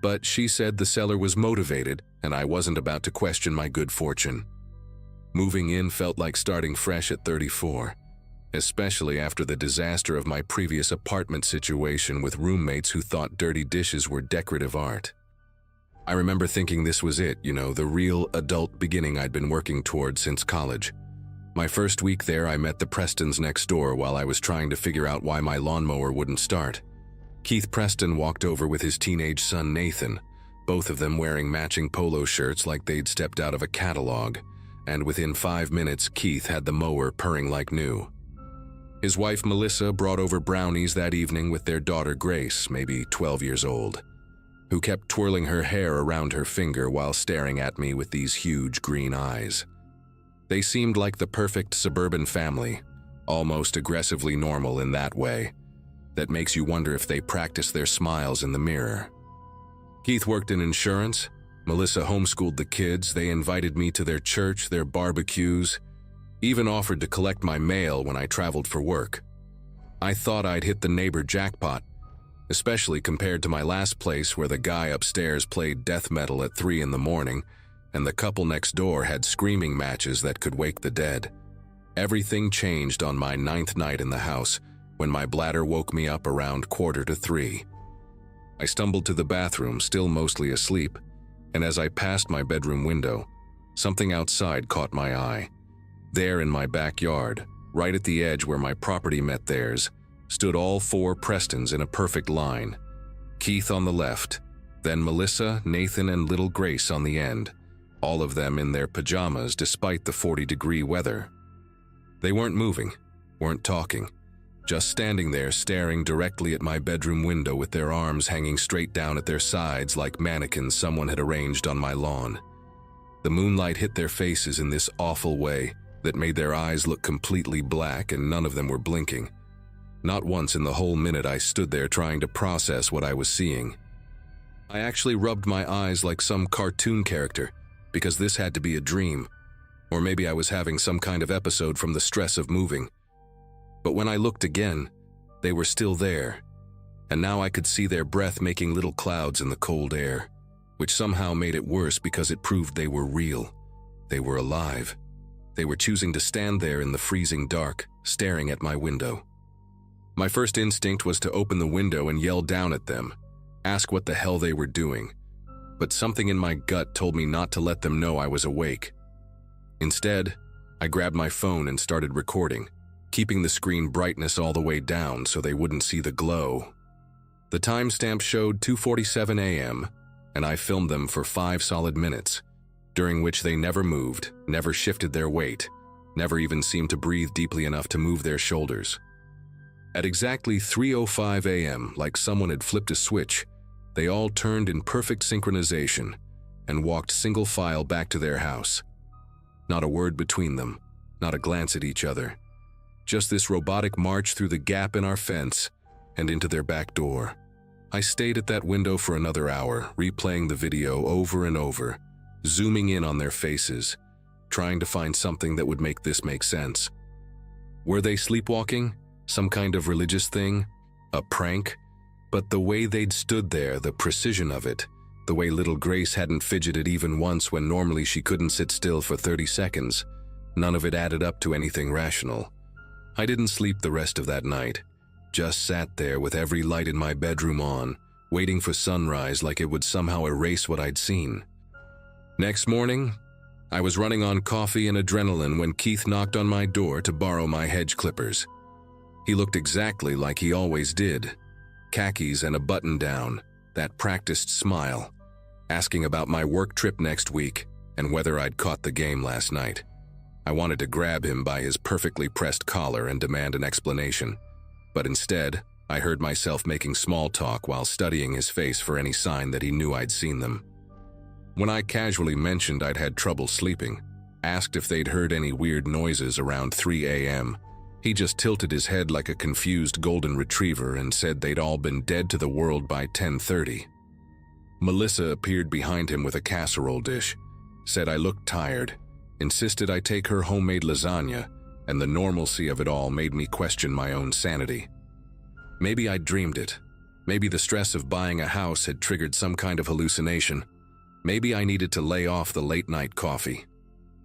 But she said the seller was motivated and I wasn't about to question my good fortune. Moving in felt like starting fresh at 34. especially after the disaster of my previous apartment situation with roommates who thought dirty dishes were decorative art. I remember thinking this was it, the real adult beginning I'd been working toward since college. My first week there, I met the Prestons next door while I was trying to figure out why my lawnmower wouldn't start. Keith Preston walked over with his teenage son Nathan, both of them wearing matching polo shirts like they'd stepped out of a catalog, and within 5 minutes, Keith had the mower purring like new. His wife Melissa brought over brownies that evening with their daughter Grace, maybe 12 years old, who kept twirling her hair around her finger while staring at me with these huge green eyes. They seemed like the perfect suburban family, almost aggressively normal in that way, that makes you wonder if they practice their smiles in the mirror. Keith worked in insurance, Melissa homeschooled the kids, they invited me to their church, their barbecues, even offered to collect my mail when I traveled for work. I thought I'd hit the neighbor jackpot, especially compared to my last place where the guy upstairs played death metal at 3 in the morning and the couple next door had screaming matches that could wake the dead. Everything changed on my 9th night in the house when my bladder woke me up around 2:45. I stumbled to the bathroom, still mostly asleep, and as I passed my bedroom window, something outside caught my eye. There in my backyard, right at the edge where my property met theirs, stood all 4 Prestons in a perfect line. Keith on the left, then Melissa, Nathan, and little Grace on the end, all of them in their pajamas despite the 40-degree weather. They weren't moving, weren't talking, just standing there staring directly at my bedroom window with their arms hanging straight down at their sides like mannequins someone had arranged on my lawn. The moonlight hit their faces in this awful way that made their eyes look completely black, and none of them were blinking. Not once in the whole minute I stood there trying to process what I was seeing. I actually rubbed my eyes like some cartoon character, because this had to be a dream, or maybe I was having some kind of episode from the stress of moving. But when I looked again, they were still there, and now I could see their breath making little clouds in the cold air, which somehow made it worse because it proved they were real. They were alive. They were choosing to stand there in the freezing dark, staring at my window. My first instinct was to open the window and yell down at them, ask what the hell they were doing, but something in my gut told me not to let them know I was awake. Instead, I grabbed my phone and started recording, keeping the screen brightness all the way down so they wouldn't see the glow. The timestamp showed 2:47 a.m., and I filmed them for 5 solid minutes, during which they never moved, never shifted their weight, never even seemed to breathe deeply enough to move their shoulders. At exactly 3:05 a.m., like someone had flipped a switch, they all turned in perfect synchronization and walked single file back to their house. Not a word between them, not a glance at each other. Just this robotic march through the gap in our fence and into their back door. I stayed at that window for another hour, replaying the video over and over, zooming in on their faces, trying to find something that would make this make sense. Were they sleepwalking? Some kind of religious thing? A prank? But the way they'd stood there, the precision of it, the way little Grace hadn't fidgeted even once when normally she couldn't sit still for 30 seconds, none of it added up to anything rational. I didn't sleep the rest of that night, just sat there with every light in my bedroom on, waiting for sunrise like it would somehow erase what I'd seen. Next morning, I was running on coffee and adrenaline when Keith knocked on my door to borrow my hedge clippers. He looked exactly like he always did. Khakis and a button-down, that practiced smile, asking about my work trip next week and whether I'd caught the game last night. I wanted to grab him by his perfectly pressed collar and demand an explanation, but instead, I heard myself making small talk while studying his face for any sign that he knew I'd seen them. When I casually mentioned I'd had trouble sleeping, asked if they'd heard any weird noises around 3 a.m., he just tilted his head like a confused golden retriever and said they'd all been dead to the world by 10:30. Melissa appeared behind him with a casserole dish, said I looked tired, insisted I take her homemade lasagna, and the normalcy of it all made me question my own sanity. Maybe I'd dreamed it. Maybe the stress of buying a house had triggered some kind of hallucination. Maybe I needed to lay off the late-night coffee.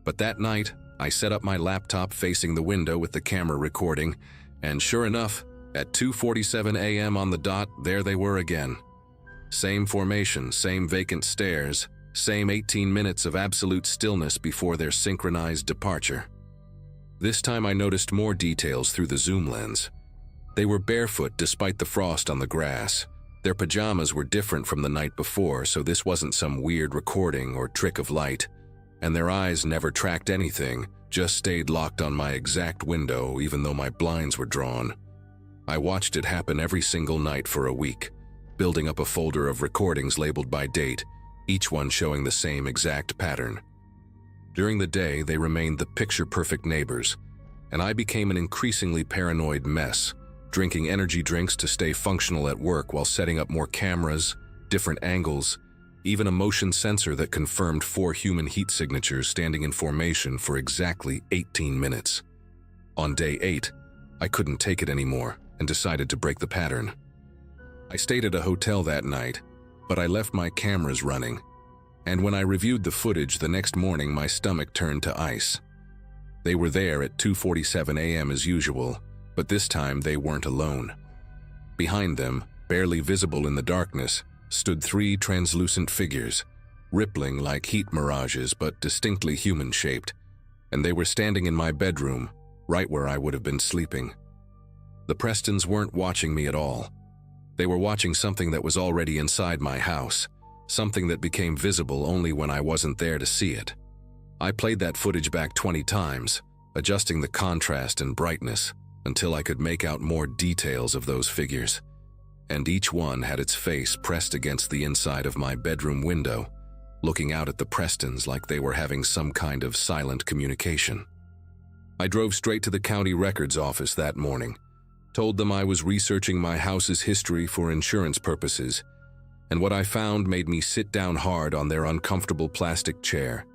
But that night, I set up my laptop facing the window with the camera recording, and sure enough, at 2:47 a.m. on the dot, there they were again. Same formation, same vacant stares, same 18 minutes of absolute stillness before their synchronized departure. This time I noticed more details through the zoom lens. They were barefoot despite the frost on the grass. Their pajamas were different from the night before, so this wasn't some weird recording or trick of light. And their eyes never tracked anything, just stayed locked on my exact window even though my blinds were drawn. I watched it happen every single night for a week, building up a folder of recordings labeled by date, each one showing the same exact pattern. During the day, they remained the picture-perfect neighbors, and I became an increasingly paranoid mess, drinking energy drinks to stay functional at work while setting up more cameras, different angles, even a motion sensor that confirmed 4 human heat signatures standing in formation for exactly 18 minutes. On day 8, I couldn't take it anymore and decided to break the pattern. I stayed at a hotel that night, but I left my cameras running, and when I reviewed the footage the next morning, my stomach turned to ice. They were there at 2:47 a.m. as usual, but this time they weren't alone. Behind them, barely visible in the darkness, stood 3 translucent figures, rippling like heat mirages but distinctly human-shaped, and they were standing in my bedroom, right where I would have been sleeping. The Prestons weren't watching me at all. They were watching something that was already inside my house, something that became visible only when I wasn't there to see it. I played that footage back 20 times, adjusting the contrast and brightness until I could make out more details of those figures, and each one had its face pressed against the inside of my bedroom window, looking out at the Prestons like they were having some kind of silent communication. I drove straight to the county records office that morning, told them I was researching my house's history for insurance purposes, and what I found made me sit down hard on their uncomfortable plastic chair.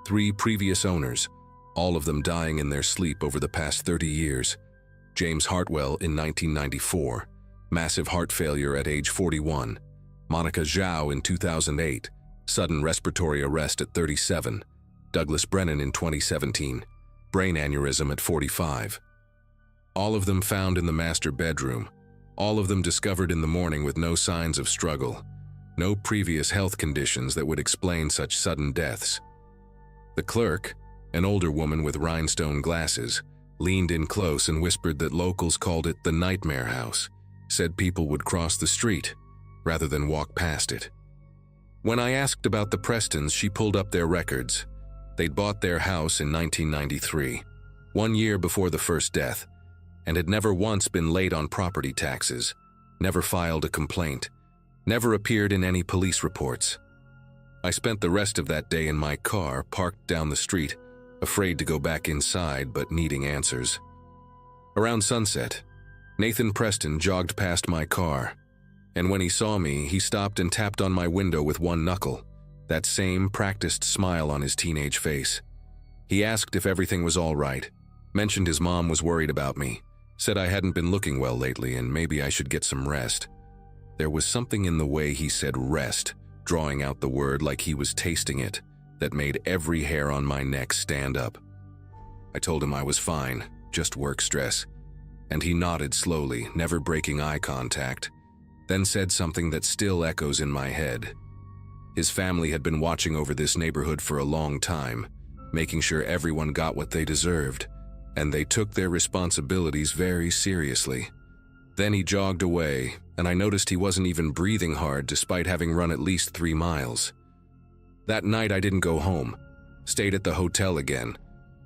3 previous owners, all of them dying in their sleep over the past 30 years. James Hartwell in 1994, massive heart failure at age 41. Monica Zhao in 2008, sudden respiratory arrest at 37. Douglas Brennan in 2017, brain aneurysm at 45. All of them found in the master bedroom, all of them discovered in the morning with no signs of struggle, no previous health conditions that would explain such sudden deaths. The clerk, an older woman with rhinestone glasses, leaned in close and whispered that locals called it the Nightmare House, said people would cross the street rather than walk past it. When I asked about the Prestons, she pulled up their records. They'd bought their house in 1993, 1 year before the first death, and had never once been late on property taxes, never filed a complaint, never appeared in any police reports. I spent the rest of that day in my car, parked down the street, afraid to go back inside but needing answers. Around sunset, Nathan Preston jogged past my car, and when he saw me, he stopped and tapped on my window with one knuckle, that same practiced smile on his teenage face. He asked if everything was all right, mentioned his mom was worried about me, said I hadn't been looking well lately and maybe I should get some rest. There was something in the way he said rest, drawing out the word like he was tasting it, that made every hair on my neck stand up. I told him I was fine, just work stress, and he nodded slowly, never breaking eye contact, then said something that still echoes in my head. His family had been watching over this neighborhood for a long time, making sure everyone got what they deserved, and they took their responsibilities very seriously. Then he jogged away, and I noticed he wasn't even breathing hard despite having run at least 3 miles. That night I didn't go home, stayed at the hotel again,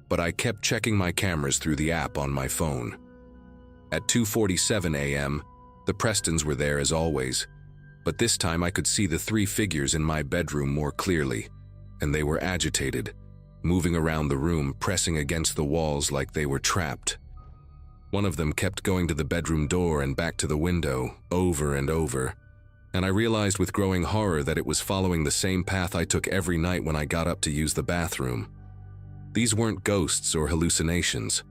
but I kept checking my cameras through the app on my phone. At 2:47 a.m., the Prestons were there as always, but this time I could see the 3 figures in my bedroom more clearly, and they were agitated, moving around the room, pressing against the walls like they were trapped. One of them kept going to the bedroom door and back to the window, over and over, and I realized with growing horror that it was following the same path I took every night when I got up to use the bathroom. These weren't ghosts or hallucinations.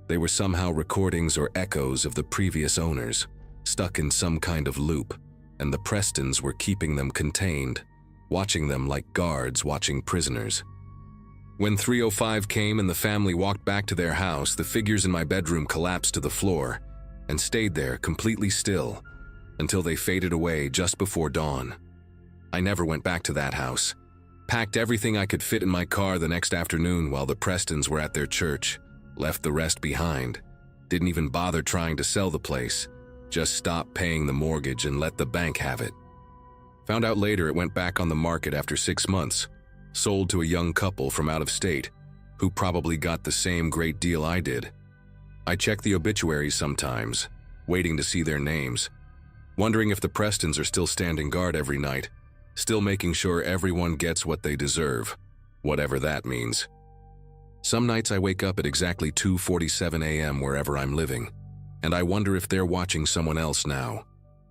They were somehow recordings or echoes of the previous owners, stuck in some kind of loop, and the Prestons were keeping them contained, watching them like guards watching prisoners. When 3:05 came and the family walked back to their house, the figures in my bedroom collapsed to the floor and stayed there completely still until they faded away just before dawn. I never went back to that house. Packed everything I could fit in my car the next afternoon while the Prestons were at their church, left the rest behind, didn't even bother trying to sell the place, just stopped paying the mortgage and let the bank have it. Found out later it went back on the market after 6 months, sold to a young couple from out of state, who probably got the same great deal I did. I check the obituaries sometimes, waiting to see their names, wondering if the Prestons are still standing guard every night, still making sure everyone gets what they deserve, whatever that means. Some nights I wake up at exactly 2:47 a.m. wherever I'm living, and I wonder if they're watching someone else now,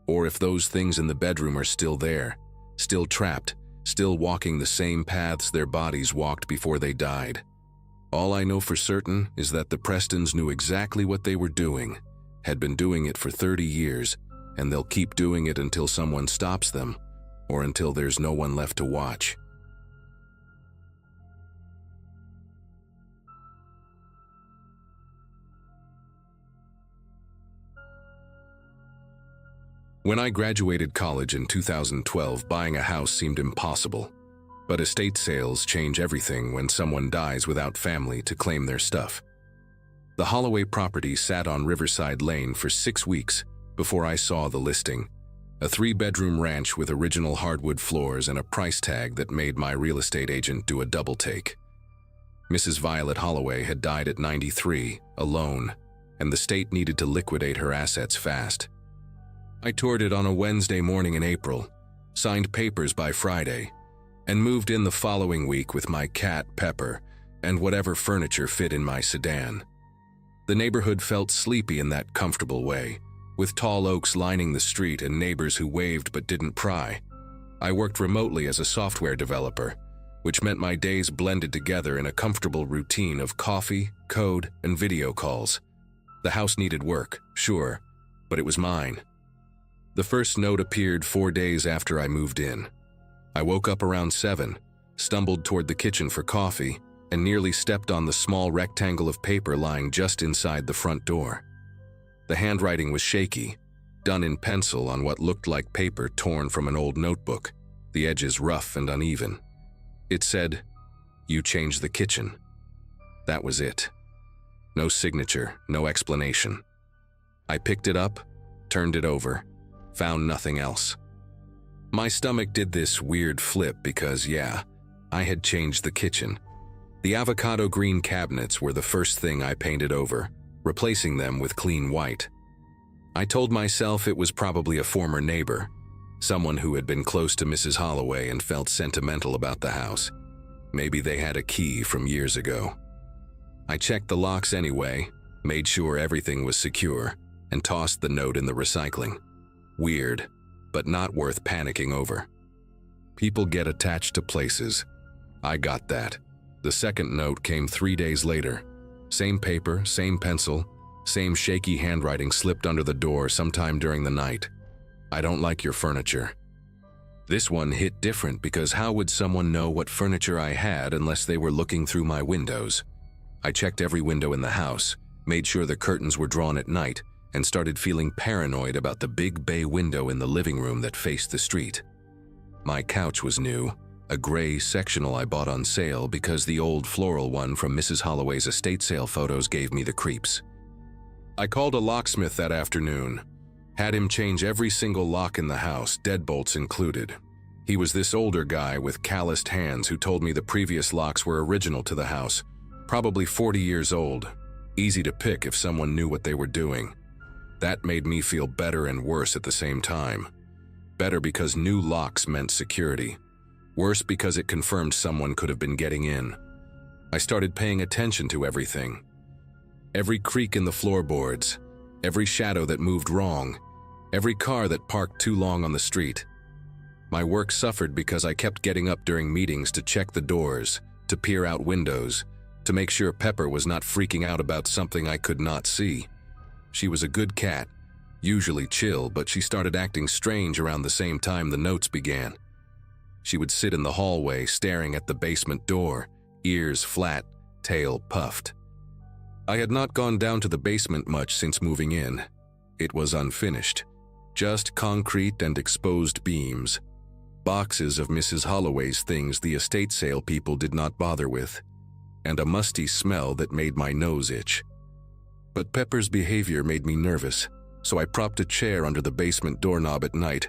or if those things in the bedroom are still there, still trapped, still walking the same paths their bodies walked before they died. All I know for certain is that the Prestons knew exactly what they were doing, had been doing it for 30 years, and they'll keep doing it until someone stops them, or until there's no one left to watch. When I graduated college in 2012, buying a house seemed impossible. But estate sales change everything when someone dies without family to claim their stuff. The Holloway property sat on Riverside Lane for 6 weeks before I saw the listing. A 3-bedroom ranch with original hardwood floors and a price tag that made my real estate agent do a double take. Mrs. Violet Holloway had died at 93, alone, and the state needed to liquidate her assets fast. I toured it on a Wednesday morning in April, signed papers by Friday, and moved in the following week with my cat, Pepper, and whatever furniture fit in my sedan. The neighborhood felt sleepy in that comfortable way, with tall oaks lining the street and neighbors who waved but didn't pry. I worked remotely as a software developer, which meant my days blended together in a comfortable routine of coffee, code, and video calls. The house needed work, sure, but it was mine. The first note appeared 4 days after I moved in. I woke up around 7, stumbled toward the kitchen for coffee, and nearly stepped on the small rectangle of paper lying just inside the front door. The handwriting was shaky, done in pencil on what looked like paper torn from an old notebook, the edges rough and uneven. It said, "You changed the kitchen." That was it. No signature, no explanation. I picked it up, turned it over, found nothing else. My stomach did this weird flip because, yeah, I had changed the kitchen. The avocado green cabinets were the first thing I painted over, replacing them with clean white. I told myself it was probably a former neighbor, someone who had been close to Mrs. Holloway and felt sentimental about the house. Maybe they had a key from years ago. I checked the locks anyway, made sure everything was secure, and tossed the note in the recycling. Weird, but not worth panicking over. People get attached to places. I got that. The second note came 3 days later. Same paper, same pencil, same shaky handwriting slipped under the door sometime during the night. "I don't like your furniture." This one hit different because how would someone know what furniture I had unless they were looking through my windows? I checked every window in the house, made sure the curtains were drawn at night, and started feeling paranoid about the big bay window in the living room that faced the street. My couch was new, a gray sectional I bought on sale because the old floral one from Mrs. Holloway's estate sale photos gave me the creeps. I called a locksmith that afternoon, had him change every single lock in the house, deadbolts included. He was this older guy with calloused hands who told me the previous locks were original to the house, probably 40 years old, easy to pick if someone knew what they were doing. That made me feel better and worse at the same time. Better because new locks meant security. Worse because it confirmed someone could have been getting in. I started paying attention to everything. Every creak in the floorboards, every shadow that moved wrong, every car that parked too long on the street. My work suffered because I kept getting up during meetings to check the doors, to peer out windows, to make sure Pepper was not freaking out about something I could not see. She was a good cat, usually chill, but she started acting strange around the same time the notes began. She would sit in the hallway staring at the basement door, ears flat, tail puffed. I had not gone down to the basement much since moving in. It was unfinished, just concrete and exposed beams, boxes of Mrs. Holloway's things the estate sale people did not bother with, and a musty smell that made my nose itch. But Pepper's behavior made me nervous, so I propped a chair under the basement doorknob at night,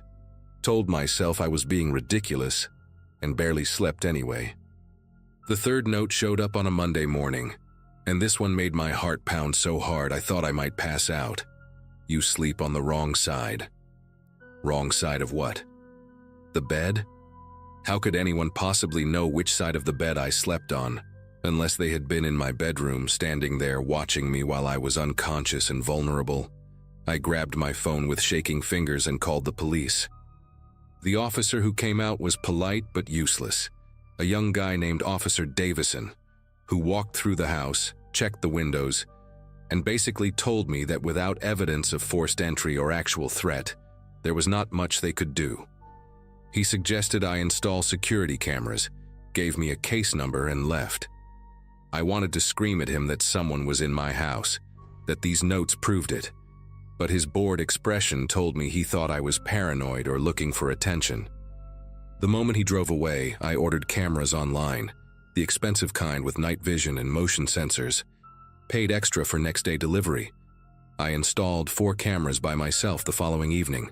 told myself I was being ridiculous, and barely slept anyway. The third note showed up on a Monday morning, and this one made my heart pound so hard I thought I might pass out. You sleep on the wrong side. Wrong side of what? The bed? How could anyone possibly know which side of the bed I slept on, unless they had been in my bedroom standing there watching me while I was unconscious and vulnerable? I grabbed my phone with shaking fingers and called the police. The officer who came out was polite but useless, a young guy named Officer Davison, who walked through the house, checked the windows, and basically told me that without evidence of forced entry or actual threat, there was not much they could do. He suggested I install security cameras, gave me a case number, and left. I wanted to scream at him that someone was in my house, that these notes proved it, but his bored expression told me he thought I was paranoid or looking for attention. The moment he drove away, I ordered cameras online, the expensive kind with night vision and motion sensors, paid extra for next-day delivery. I installed 4 cameras by myself the following evening.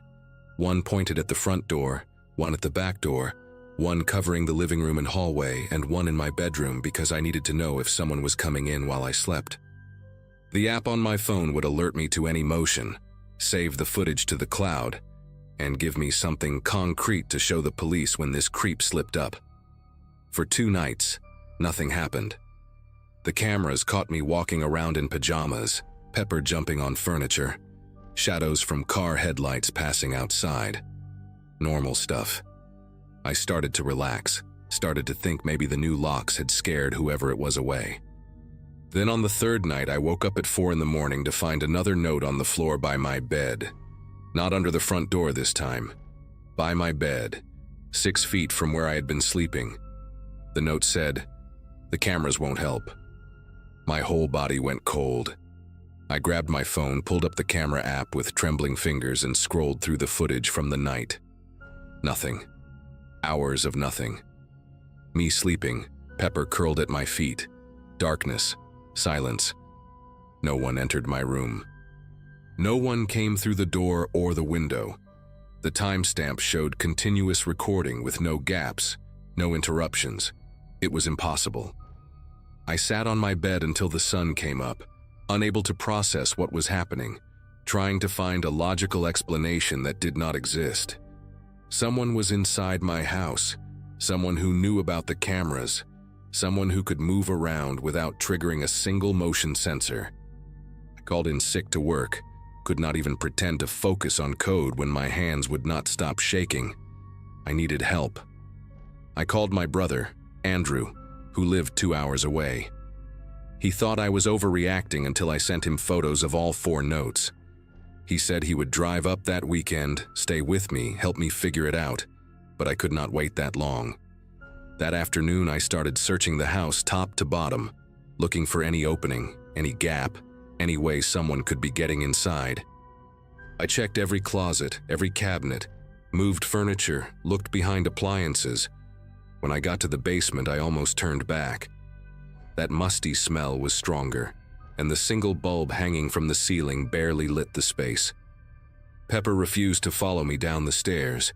One pointed at the front door, one at the back door, one covering the living room and hallway, and one in my bedroom because I needed to know if someone was coming in while I slept. The app on my phone would alert me to any motion, save the footage to the cloud, and give me something concrete to show the police when this creep slipped up. For 2 nights, nothing happened. The cameras caught me walking around in pajamas, Pepper jumping on furniture, shadows from car headlights passing outside. Normal stuff. I started to relax, started to think maybe the new locks had scared whoever it was away. Then on the 3rd night, I woke up at 4 in the morning to find another note on the floor by my bed. Not under the front door this time. By my bed, 6 feet from where I had been sleeping. The note said, "The cameras won't help." My whole body went cold. I grabbed my phone, pulled up the camera app with trembling fingers, and scrolled through the footage from the night. Nothing. Hours of nothing. Me sleeping, Pepper curled at my feet. Darkness. Silence. No one entered my room. No one came through the door or the window. The timestamp showed continuous recording with no gaps, no interruptions. It was impossible. I sat on my bed until the sun came up, unable to process what was happening, trying to find a logical explanation that did not exist. Someone was inside my house, someone who knew about the cameras, someone who could move around without triggering a single motion sensor. I called in sick to work, could not even pretend to focus on code when my hands would not stop shaking. I needed help. I called my brother, Andrew, who lived 2 hours away. He thought I was overreacting until I sent him photos of all 4 notes. He said he would drive up that weekend, stay with me, help me figure it out, but I could not wait that long. That afternoon, I started searching the house top to bottom, looking for any opening, any gap, any way someone could be getting inside. I checked every closet, every cabinet, moved furniture, looked behind appliances. When I got to the basement, I almost turned back. That musty smell was stronger, and the single bulb hanging from the ceiling barely lit the space. Pepper refused to follow me down the stairs,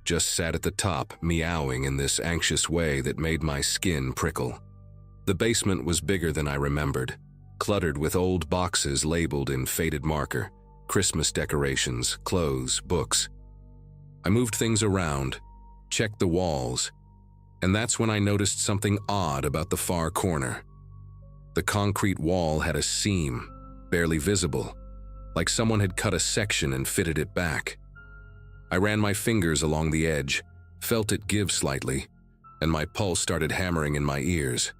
just sat at the top, meowing in this anxious way that made my skin prickle. The basement was bigger than I remembered, cluttered with old boxes labeled in faded marker, Christmas decorations, clothes, books. I moved things around, checked the walls, and that's when I noticed something odd about the far corner. The concrete wall had a seam, barely visible, like someone had cut a section and fitted it back. I ran my fingers along the edge, felt it give slightly, and my pulse started hammering in my ears.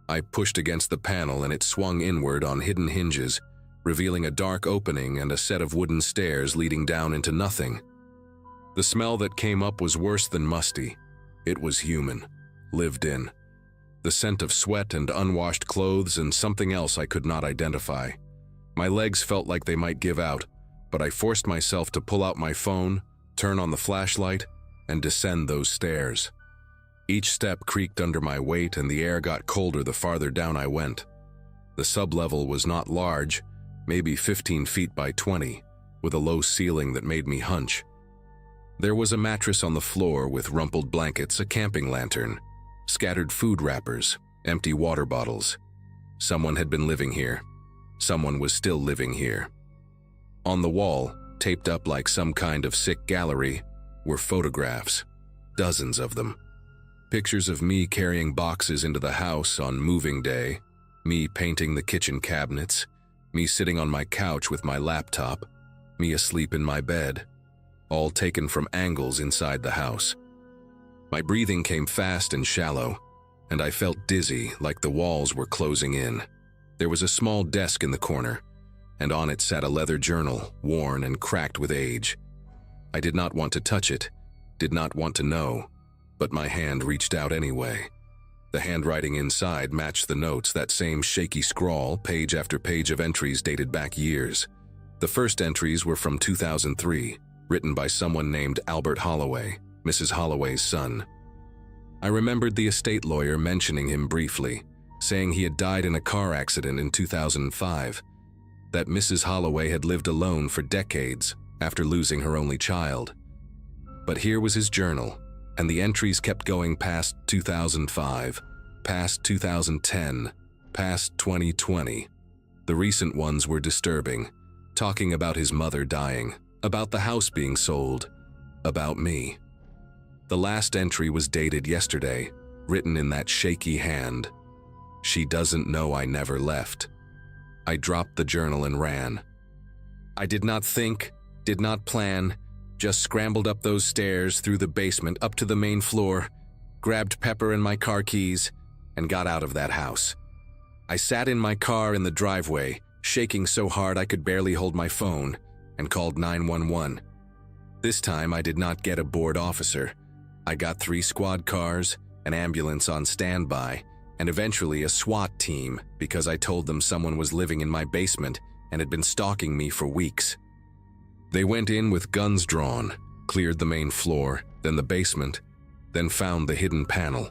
I pushed against the panel and it swung inward on hidden hinges, revealing a dark opening and a set of wooden stairs leading down into nothing. The smell that came up was worse than musty. It was human, lived in. The scent of sweat and unwashed clothes and something else I could not identify. My legs felt like they might give out, but I forced myself to pull out my phone, turn on the flashlight, and descend those stairs. Each step creaked under my weight and the air got colder the farther down I went. The sublevel was not large, maybe 15 feet by 20, with a low ceiling that made me hunch. There was a mattress on the floor with rumpled blankets, a camping lantern, scattered food wrappers, empty water bottles. Someone had been living here. Someone was still living here. On the wall, taped up like some kind of sick gallery, were photographs, dozens of them. Pictures of me carrying boxes into the house on moving day, me painting the kitchen cabinets, me sitting on my couch with my laptop, me asleep in my bed, all taken from angles inside the house. My breathing came fast and shallow, and I felt dizzy like the walls were closing in. There was a small desk in the corner, and on it sat a leather journal, worn and cracked with age. I did not want to touch it, did not want to know, but my hand reached out anyway. The handwriting inside matched the notes, that same shaky scrawl, page after page of entries dated back years. The first entries were from 2003, written by someone named Albert Holloway, Mrs. Holloway's son. I remembered the estate lawyer mentioning him briefly, saying he had died in a car accident in 2005, that Mrs. Holloway had lived alone for decades after losing her only child. But here was his journal, and the entries kept going past 2005, past 2010, past 2020. The recent ones were disturbing, talking about his mother dying, about the house being sold, about me. The last entry was dated yesterday, written in that shaky hand. She doesn't know I never left. I dropped the journal and ran. I did not think, did not plan, just scrambled up those stairs through the basement up to the main floor, grabbed Pepper and my car keys, and got out of that house. I sat in my car in the driveway, shaking so hard I could barely hold my phone, and called 911. This time I did not get a bored officer. I got 3 squad cars, an ambulance on standby, and eventually a SWAT team because I told them someone was living in my basement and had been stalking me for weeks. They went in with guns drawn, cleared the main floor, then the basement, then found the hidden panel.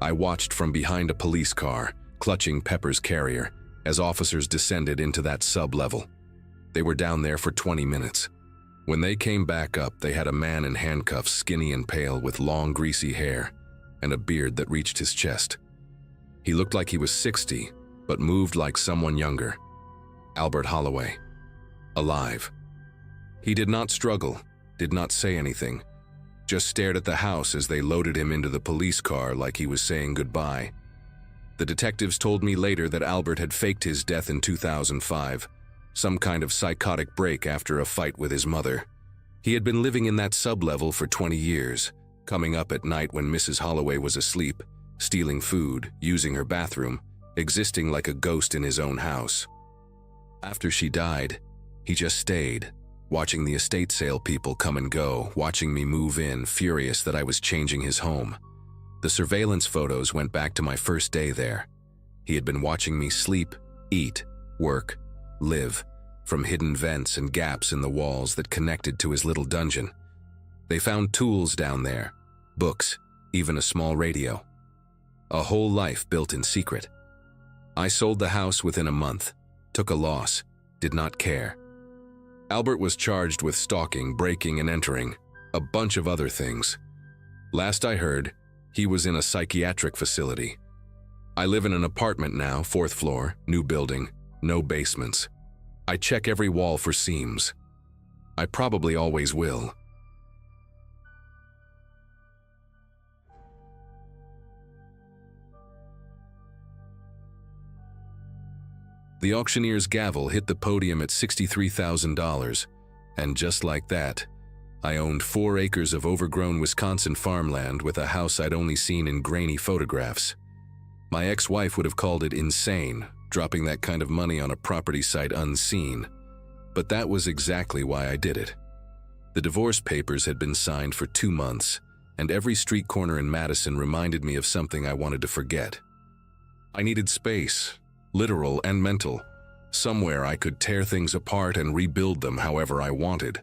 I watched from behind a police car, clutching Pepper's carrier, as officers descended into that sub-level. They were down there for 20 minutes. When they came back up, they had a man in handcuffs, skinny and pale, with long, greasy hair and a beard that reached his chest. He looked like he was 60, but moved like someone younger. Albert Holloway. Alive. He did not struggle, did not say anything, just stared at the house as they loaded him into the police car like he was saying goodbye. The detectives told me later that Albert had faked his death in 2005, some kind of psychotic break after a fight with his mother. He had been living in that sub-level for 20 years, coming up at night when Mrs. Holloway was asleep, stealing food, using her bathroom, existing like a ghost in his own house. After she died, he just stayed, watching the estate sale people come and go, watching me move in, furious that I was changing his home. The surveillance photos went back to my first day there. He had been watching me sleep, eat, work, live, from hidden vents and gaps in the walls that connected to his little dungeon. They found tools down there, books, even a small radio. A whole life built in secret. I sold the house within a month, took a loss, did not care. Albert was charged with stalking, breaking and entering, a bunch of other things. Last I heard, he was in a psychiatric facility. I live in an apartment now, 4th floor, new building, no basements. I check every wall for seams. I probably always will. The auctioneer's gavel hit the podium at $63,000, and just like that, I owned 4 acres of overgrown Wisconsin farmland with a house I'd only seen in grainy photographs. My ex-wife would have called it insane, dropping that kind of money on a property site unseen, but that was exactly why I did it. The divorce papers had been signed for 2 months, and every street corner in Madison reminded me of something I wanted to forget. I needed space, literal and mental, somewhere I could tear things apart and rebuild them however I wanted.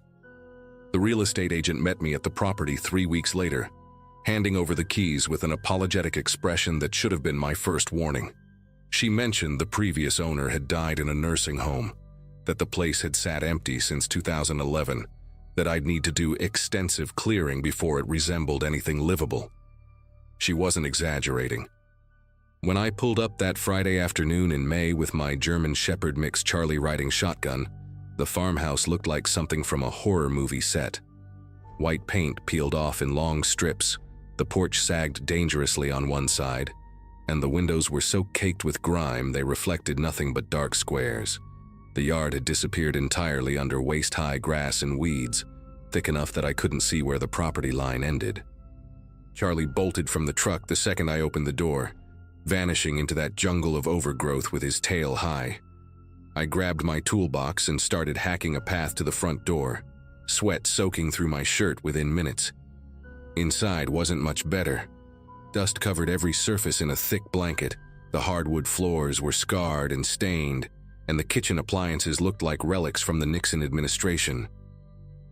The real estate agent met me at the property 3 weeks later, handing over the keys with an apologetic expression that should have been my first warning. She mentioned the previous owner had died in a nursing home, that the place had sat empty since 2011, that I'd need to do extensive clearing before it resembled anything livable. She wasn't exaggerating. When I pulled up that Friday afternoon in May with my German Shepherd mix Charlie riding shotgun, the farmhouse looked like something from a horror movie set. White paint peeled off in long strips, the porch sagged dangerously on one side, and the windows were so caked with grime they reflected nothing but dark squares. The yard had disappeared entirely under waist-high grass and weeds, thick enough that I couldn't see where the property line ended. Charlie bolted from the truck the second I opened the door, vanishing into that jungle of overgrowth with his tail high. I grabbed my toolbox and started hacking a path to the front door, sweat soaking through my shirt within minutes. Inside wasn't much better. Dust covered every surface in a thick blanket, the hardwood floors were scarred and stained, and the kitchen appliances looked like relics from the Nixon administration.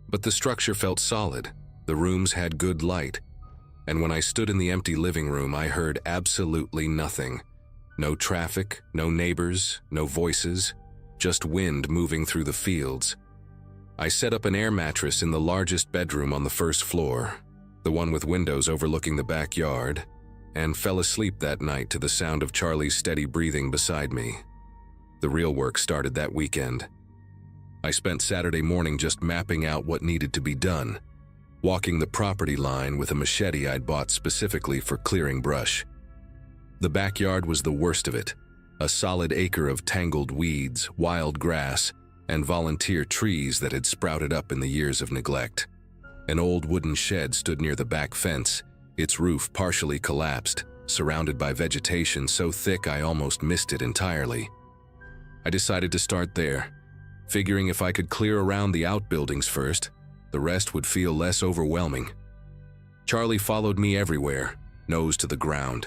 But the structure felt solid, the rooms had good light, and when I stood in the empty living room I heard absolutely nothing. No traffic, no neighbors, no voices, just wind moving through the fields. I set up an air mattress in the largest bedroom on the first floor, the one with windows overlooking the backyard, and fell asleep that night to the sound of Charlie's steady breathing beside me. The real work started that weekend. I spent Saturday morning just mapping out what needed to be done, walking the property line with a machete I'd bought specifically for clearing brush. The backyard was the worst of it, a solid acre of tangled weeds, wild grass, and volunteer trees that had sprouted up in the years of neglect. An old wooden shed stood near the back fence, its roof partially collapsed, surrounded by vegetation so thick I almost missed it entirely. I decided to start there, figuring if I could clear around the outbuildings first, the rest would feel less overwhelming. Charlie followed me everywhere, nose to the ground,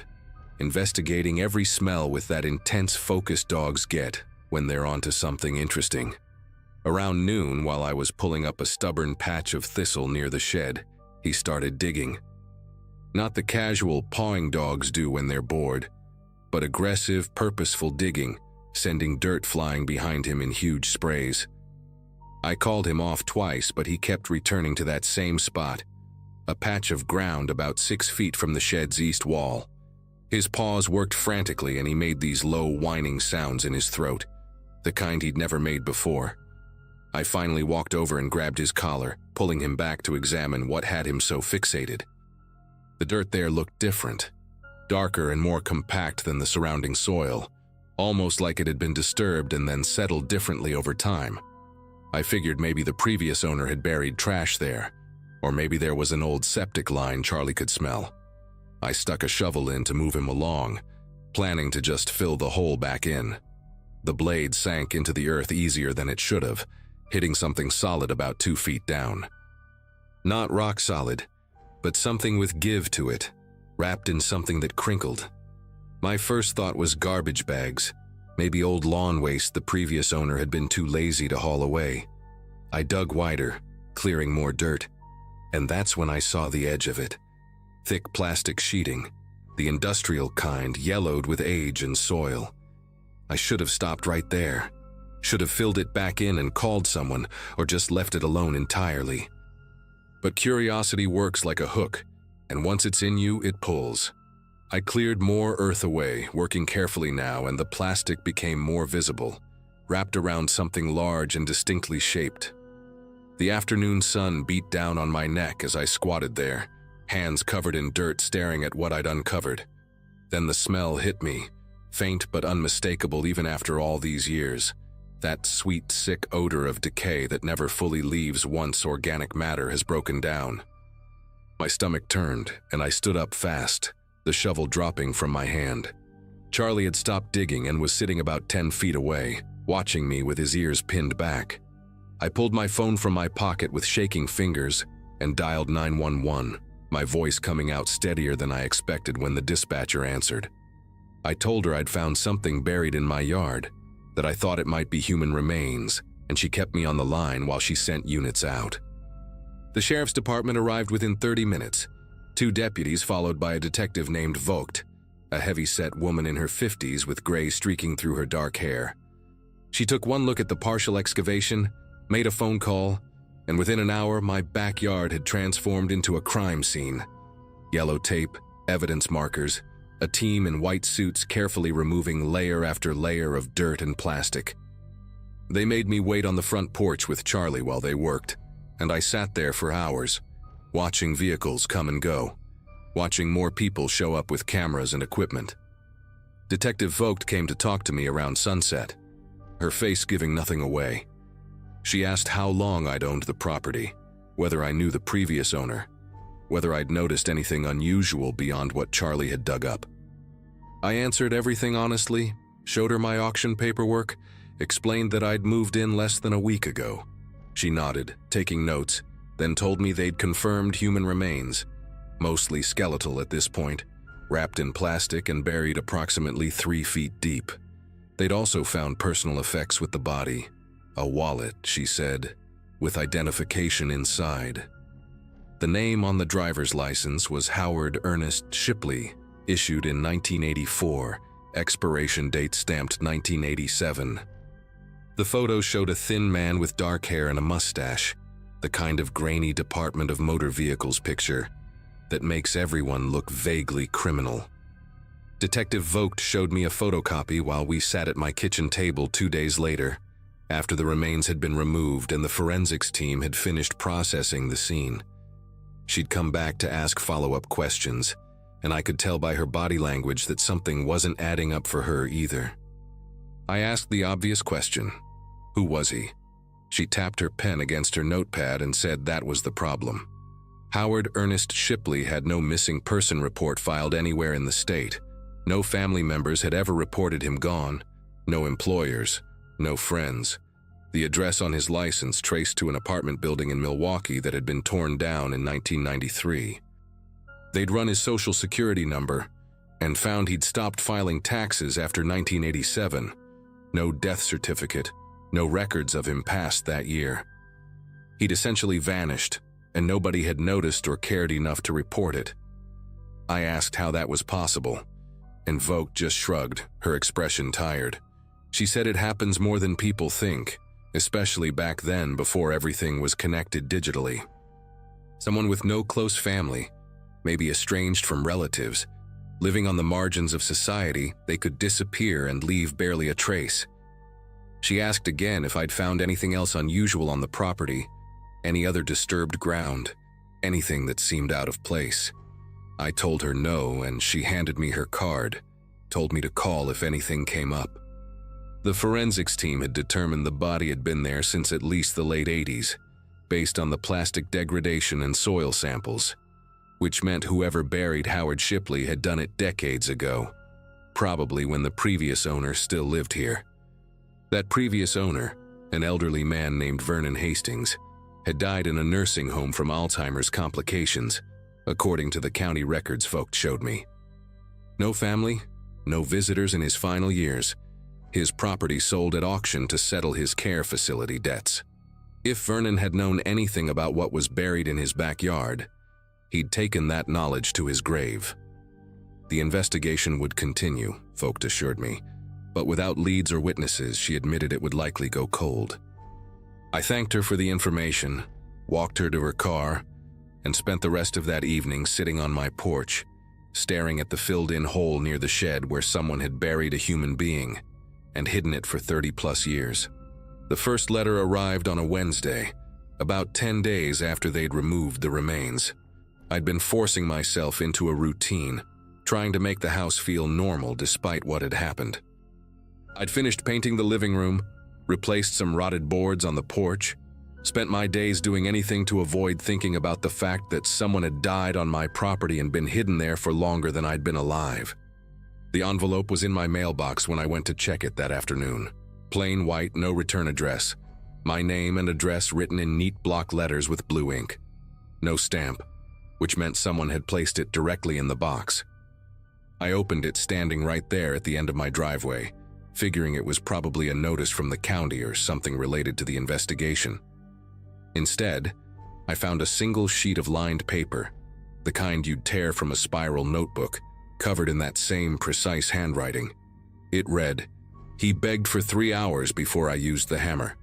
investigating every smell with that intense focus dogs get when they're onto something interesting. Around noon, while I was pulling up a stubborn patch of thistle near the shed, he started digging. Not the casual pawing dogs do when they're bored, but aggressive, purposeful digging, sending dirt flying behind him in huge sprays. I called him off twice, but he kept returning to that same spot, a patch of ground about 6 feet from the shed's east wall. His paws worked frantically and he made these low whining sounds in his throat, the kind he'd never made before. I finally walked over and grabbed his collar, pulling him back to examine what had him so fixated. The dirt there looked different, darker and more compact than the surrounding soil, almost like it had been disturbed and then settled differently over time. I figured maybe the previous owner had buried trash there, or maybe there was an old septic line Charlie could smell. I stuck a shovel in to move him along, planning to just fill the hole back in. The blade sank into the earth easier than it should have, hitting something solid about 2 feet down. Not rock solid, but something with give to it, wrapped in something that crinkled. My first thought was garbage bags, maybe old lawn waste the previous owner had been too lazy to haul away. I dug wider, clearing more dirt, and that's when I saw the edge of it. Thick plastic sheeting, the industrial kind, yellowed with age and soil. I should have stopped right there. Should have filled it back in and called someone, or just left it alone entirely. But curiosity works like a hook, and once it's in you, it pulls. I cleared more earth away, working carefully now, and the plastic became more visible, wrapped around something large and distinctly shaped. The afternoon sun beat down on my neck as I squatted there, hands covered in dirt staring at what I'd uncovered. Then the smell hit me, faint but unmistakable even after all these years. That sweet, sick odor of decay that never fully leaves once organic matter has broken down. My stomach turned, and I stood up fast, the shovel dropping from my hand. Charlie had stopped digging and was sitting about 10 feet away, watching me with his ears pinned back. I pulled my phone from my pocket with shaking fingers and dialed 911, my voice coming out steadier than I expected when the dispatcher answered. I told her I'd found something buried in my yard, that I thought it might be human remains, and she kept me on the line while she sent units out. The sheriff's department arrived within 30 minutes, 2 deputies followed by a detective named Vogt, a heavy-set woman in her 50s with gray streaking through her dark hair. She took one look at the partial excavation, made a phone call, and within an hour my backyard had transformed into a crime scene. Yellow tape, evidence markers, a team in white suits carefully removing layer after layer of dirt and plastic. They made me wait on the front porch with Charlie while they worked, and I sat there for hours, watching vehicles come and go, watching more people show up with cameras and equipment. Detective Vogt came to talk to me around sunset, her face giving nothing away. She asked how long I'd owned the property, whether I knew the previous owner, whether I'd noticed anything unusual beyond what Charlie had dug up. I answered everything honestly, showed her my auction paperwork, explained that I'd moved in less than a week ago. She nodded, taking notes, then told me they'd confirmed human remains, mostly skeletal at this point, wrapped in plastic and buried approximately 3 feet deep. They'd also found personal effects with the body. A wallet, she said, with identification inside. The name on the driver's license was Howard Ernest Shipley, issued in 1984, expiration date stamped 1987. The photo showed a thin man with dark hair and a mustache, the kind of grainy Department of Motor Vehicles picture that makes everyone look vaguely criminal. Detective Vogt showed me a photocopy while we sat at my kitchen table 2 days later, after the remains had been removed and the forensics team had finished processing the scene. She'd come back to ask follow-up questions, and I could tell by her body language that something wasn't adding up for her either. I asked the obvious question, who was he? She tapped her pen against her notepad and said that was the problem. Howard Ernest Shipley had no missing person report filed anywhere in the state. No family members had ever reported him gone, no employers, no friends. The address on his license traced to an apartment building in Milwaukee that had been torn down in 1993. They'd run his social security number and found he'd stopped filing taxes after 1987. No death certificate, no records of him past that year. He'd essentially vanished, and nobody had noticed or cared enough to report it. I asked how that was possible, and Vogt just shrugged, her expression tired. She said it happens more than people think, especially back then before everything was connected digitally. Someone with no close family, maybe estranged from relatives, living on the margins of society, they could disappear and leave barely a trace. She asked again if I'd found anything else unusual on the property, any other disturbed ground, anything that seemed out of place. I told her no, and she handed me her card, told me to call if anything came up. The forensics team had determined the body had been there since at least the late 80s, based on the plastic degradation and soil samples, which meant whoever buried Howard Shipley had done it decades ago, probably when the previous owner still lived here. That previous owner, an elderly man named Vernon Hastings, had died in a nursing home from Alzheimer's complications, according to the county records Vogt showed me. No family, no visitors in his final years. His property sold at auction to settle his care facility debts. If Vernon had known anything about what was buried in his backyard, he'd taken that knowledge to his grave. The investigation would continue, Vogt assured me, but without leads or witnesses, she admitted it would likely go cold. I thanked her for the information, walked her to her car, and spent the rest of that evening sitting on my porch, staring at the filled-in hole near the shed where someone had buried a human being and hidden it for 30-plus years. The first letter arrived on a Wednesday, about 10 days after they'd removed the remains. I'd been forcing myself into a routine, trying to make the house feel normal despite what had happened. I'd finished painting the living room, replaced some rotted boards on the porch, spent my days doing anything to avoid thinking about the fact that someone had died on my property and been hidden there for longer than I'd been alive. The envelope was in my mailbox when I went to check it that afternoon. Plain white, no return address. My name and address written in neat block letters with blue ink. No stamp, which meant someone had placed it directly in the box. I opened it standing right there at the end of my driveway, figuring it was probably a notice from the county or something related to the investigation. Instead, I found a single sheet of lined paper, the kind you'd tear from a spiral notebook, covered in that same precise handwriting. It read, "He begged for 3 hours before I used the hammer.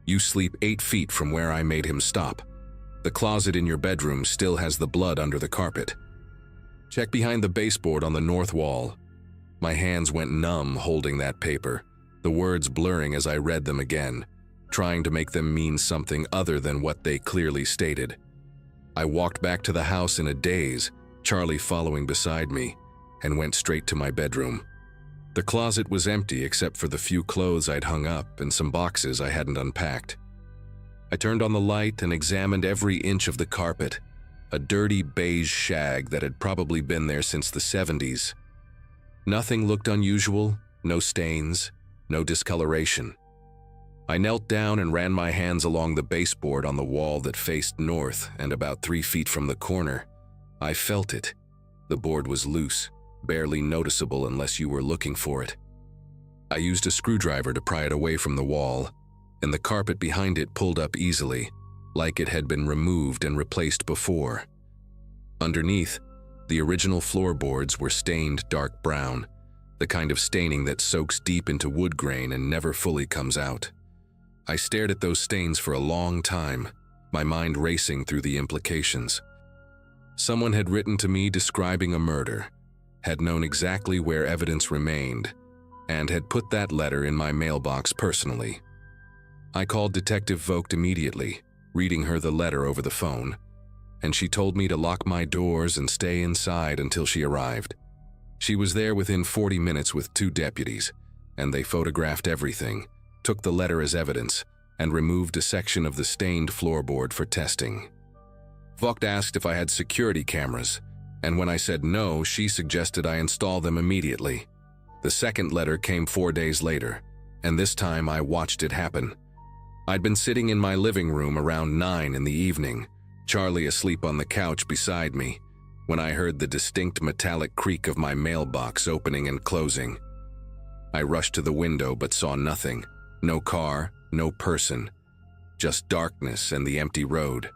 You sleep 8 feet from where I made him stop. The closet in your bedroom still has the blood under the carpet. Check behind the baseboard on the north wall." My hands went numb holding that paper, the words blurring as I read them again, trying to make them mean something other than what they clearly stated. I walked back to the house in a daze, Charlie following beside me, and went straight to my bedroom. The closet was empty except for the few clothes I'd hung up and some boxes I hadn't unpacked. I turned on the light and examined every inch of the carpet, a dirty beige shag that had probably been there since the 70s. Nothing looked unusual, no stains, no discoloration. I knelt down and ran my hands along the baseboard on the wall that faced north and about 3 feet from the corner. I felt it. The board was loose, barely noticeable unless you were looking for it. I used a screwdriver to pry it away from the wall, and the carpet behind it pulled up easily, like it had been removed and replaced before. Underneath, the original floorboards were stained dark brown, the kind of staining that soaks deep into wood grain and never fully comes out. I stared at those stains for a long time, my mind racing through the implications. Someone had written to me describing a murder, had known exactly where evidence remained, and had put that letter in my mailbox personally. I called Detective Vogt immediately, reading her the letter over the phone, and she told me to lock my doors and stay inside until she arrived. She was there within 40 minutes with 2 deputies, and they photographed everything, took the letter as evidence, and removed a section of the stained floorboard for testing. Vogt asked if I had security cameras, and when I said no, she suggested I install them immediately. The second letter came 4 days later, and this time I watched it happen. I'd been sitting in my living room around 9 in the evening, Charlie asleep on the couch beside me, when I heard the distinct metallic creak of my mailbox opening and closing. I rushed to the window but saw nothing. No car, no person, just darkness and the empty road.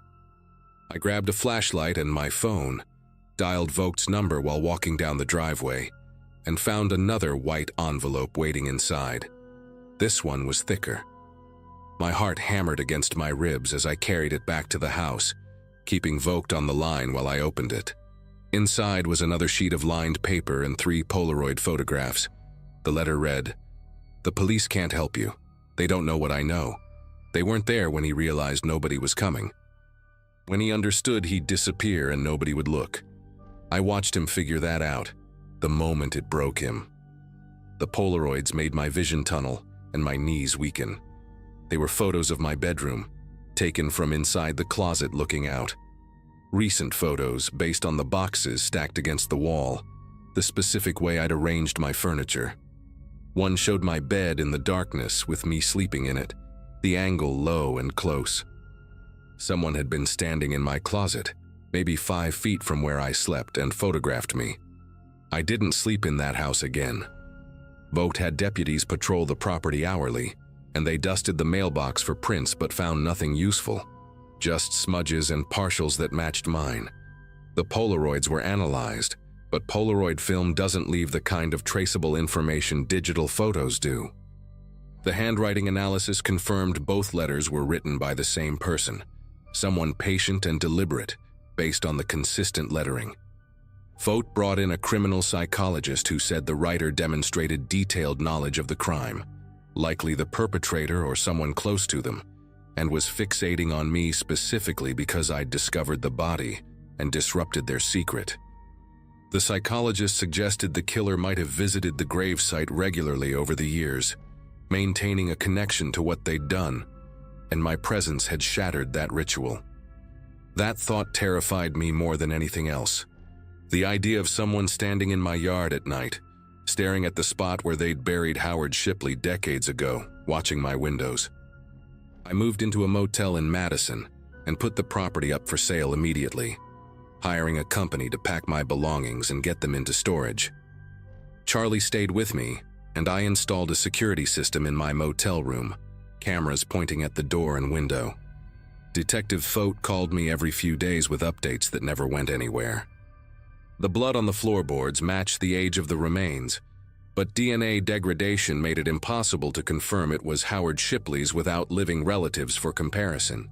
I grabbed a flashlight and my phone, dialed Vogt's number while walking down the driveway, and found another white envelope waiting inside. This one was thicker. My heart hammered against my ribs as I carried it back to the house, keeping Vogt on the line while I opened it. Inside was another sheet of lined paper and 3 Polaroid photographs. The letter read, "The police can't help you. They don't know what I know. They weren't there when he realized nobody was coming. When he understood he'd disappear and nobody would look. I watched him figure that out, the moment it broke him." The Polaroids made my vision tunnel and my knees weaken. They were photos of my bedroom, taken from inside the closet looking out. Recent photos based on the boxes stacked against the wall, the specific way I'd arranged my furniture. One showed my bed in the darkness with me sleeping in it, the angle low and close. Someone had been standing in my closet, maybe 5 feet from where I slept, and photographed me. I didn't sleep in that house again. Vogt had deputies patrol the property hourly, and they dusted the mailbox for prints but found nothing useful, just smudges and partials that matched mine. The Polaroids were analyzed, but Polaroid film doesn't leave the kind of traceable information digital photos do. The handwriting analysis confirmed both letters were written by the same person, someone patient and deliberate, based on the consistent lettering. Vogt brought in a criminal psychologist who said the writer demonstrated detailed knowledge of the crime, likely the perpetrator or someone close to them, and was fixating on me specifically because I'd discovered the body and disrupted their secret. The psychologist suggested the killer might have visited the gravesite regularly over the years, maintaining a connection to what they'd done, and my presence had shattered that ritual. That thought terrified me more than anything else. The idea of someone standing in my yard at night, staring at the spot where they'd buried Howard Shipley decades ago, watching my windows. I moved into a motel in Madison and put the property up for sale immediately, hiring a company to pack my belongings and get them into storage. Charlie stayed with me, and I installed a security system in my motel room, cameras pointing at the door and window. Detective Fote called me every few days with updates that never went anywhere. The blood on the floorboards matched the age of the remains, but DNA degradation made it impossible to confirm it was Howard Shipley's without living relatives for comparison,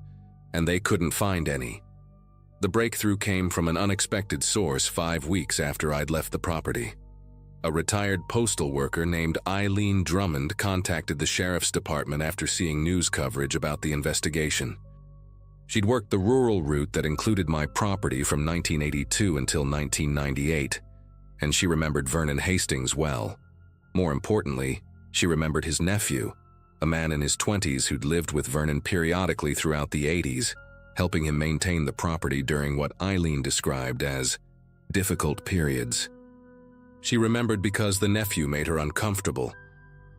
and they couldn't find any. The breakthrough came from an unexpected source 5 weeks after I'd left the property. A retired postal worker named Eileen Drummond contacted the sheriff's department after seeing news coverage about the investigation. She'd worked the rural route that included my property from 1982 until 1998, and she remembered Vernon Hastings well. More importantly, she remembered his nephew, a man in his 20s who'd lived with Vernon periodically throughout the 80s, helping him maintain the property during what Eileen described as difficult periods. She remembered because the nephew made her uncomfortable,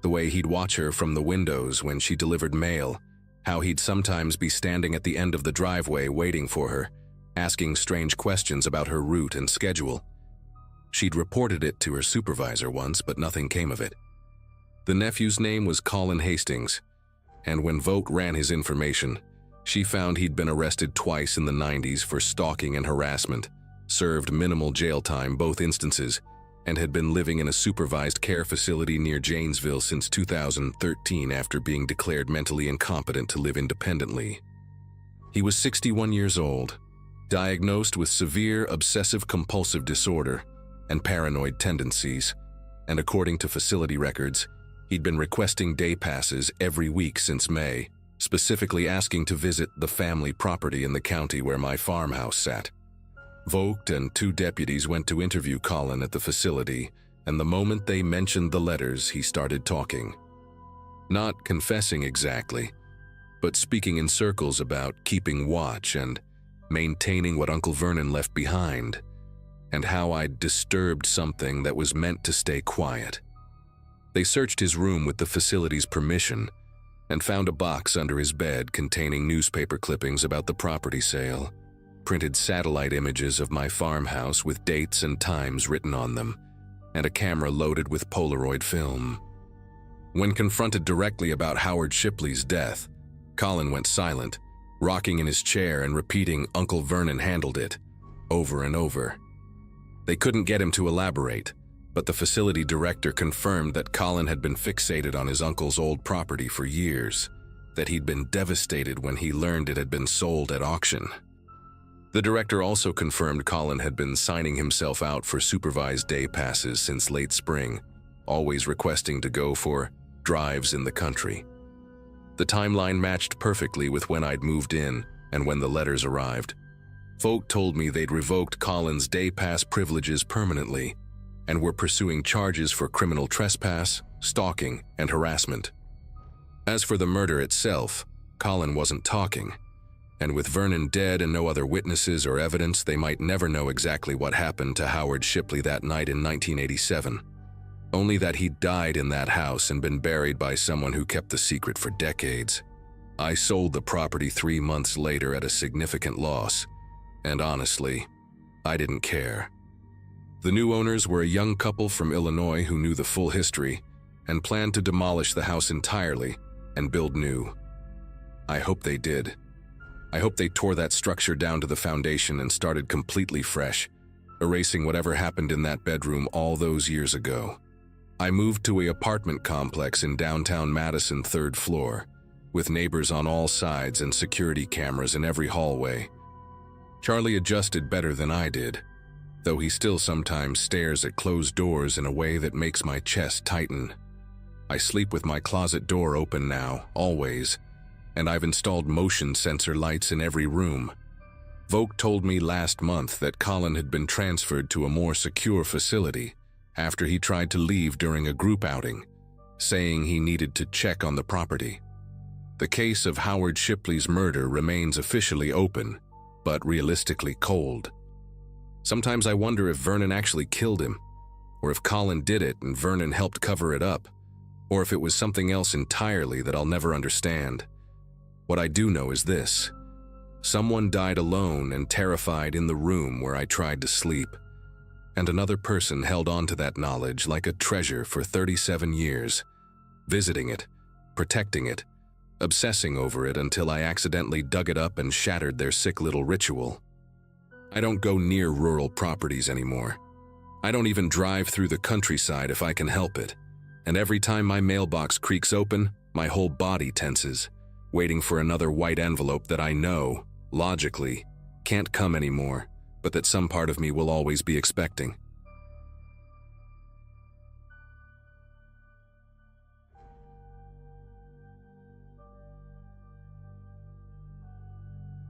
the way he'd watch her from the windows when she delivered mail, how he'd sometimes be standing at the end of the driveway waiting for her, asking strange questions about her route and schedule. She'd reported it to her supervisor once, but nothing came of it. The nephew's name was Colin Hastings, and when Vogt ran his information, she found he'd been arrested twice in the 90s for stalking and harassment, served minimal jail time both instances, and had been living in a supervised care facility near Janesville since 2013 after being declared mentally incompetent to live independently. He was 61 years old, diagnosed with severe obsessive-compulsive disorder and paranoid tendencies, and according to facility records, he'd been requesting day passes every week since May, specifically asking to visit the family property in the county where my farmhouse sat. Vogt and 2 deputies went to interview Colin at the facility, and the moment they mentioned the letters, he started talking. Not confessing exactly, but speaking in circles about keeping watch and maintaining what Uncle Vernon left behind, and how I'd disturbed something that was meant to stay quiet. They searched his room with the facility's permission and found a box under his bed containing newspaper clippings about the property sale, printed satellite images of my farmhouse with dates and times written on them, and a camera loaded with Polaroid film. When confronted directly about Howard Shipley's death, Colin went silent, rocking in his chair and repeating "Uncle Vernon handled it" over and over. They couldn't get him to elaborate, but the facility director confirmed that Colin had been fixated on his uncle's old property for years, that he'd been devastated when he learned it had been sold at auction. The director also confirmed Colin had been signing himself out for supervised day passes since late spring, always requesting to go for drives in the country. The timeline matched perfectly with when I'd moved in and when the letters arrived. Folk told me they'd revoked Colin's day pass privileges permanently and were pursuing charges for criminal trespass, stalking, and harassment. As for the murder itself, Colin wasn't talking, and with Vernon dead and no other witnesses or evidence, they might never know exactly what happened to Howard Shipley that night in 1987. Only that he'd died in that house and been buried by someone who kept the secret for decades. I sold the property 3 months later at a significant loss, and honestly, I didn't care. The new owners were a young couple from Illinois who knew the full history and planned to demolish the house entirely and build new. I hope they did. I hope they tore that structure down to the foundation and started completely fresh, erasing whatever happened in that bedroom all those years ago. I moved to an apartment complex in downtown Madison, 3rd floor, with neighbors on all sides and security cameras in every hallway. Charlie adjusted better than I did, though he still sometimes stares at closed doors in a way that makes my chest tighten. I sleep with my closet door open now, always, and I've installed motion sensor lights in every room. Vogt told me last month that Colin had been transferred to a more secure facility after he tried to leave during a group outing, saying he needed to check on the property. The case of Howard Shipley's murder remains officially open, but realistically cold. Sometimes I wonder if Vernon actually killed him, or if Colin did it and Vernon helped cover it up, or if it was something else entirely that I'll never understand. What I do know is this: someone died alone and terrified in the room where I tried to sleep. and another person held on to that knowledge like a treasure for 37 years, visiting it, protecting it, obsessing over it until I accidentally dug it up and shattered their sick little ritual. I don't go near rural properties anymore. I don't even drive through the countryside if I can help it, and every time my mailbox creaks open, my whole body tenses, waiting for another white envelope that I know, logically, can't come anymore, but that some part of me will always be expecting.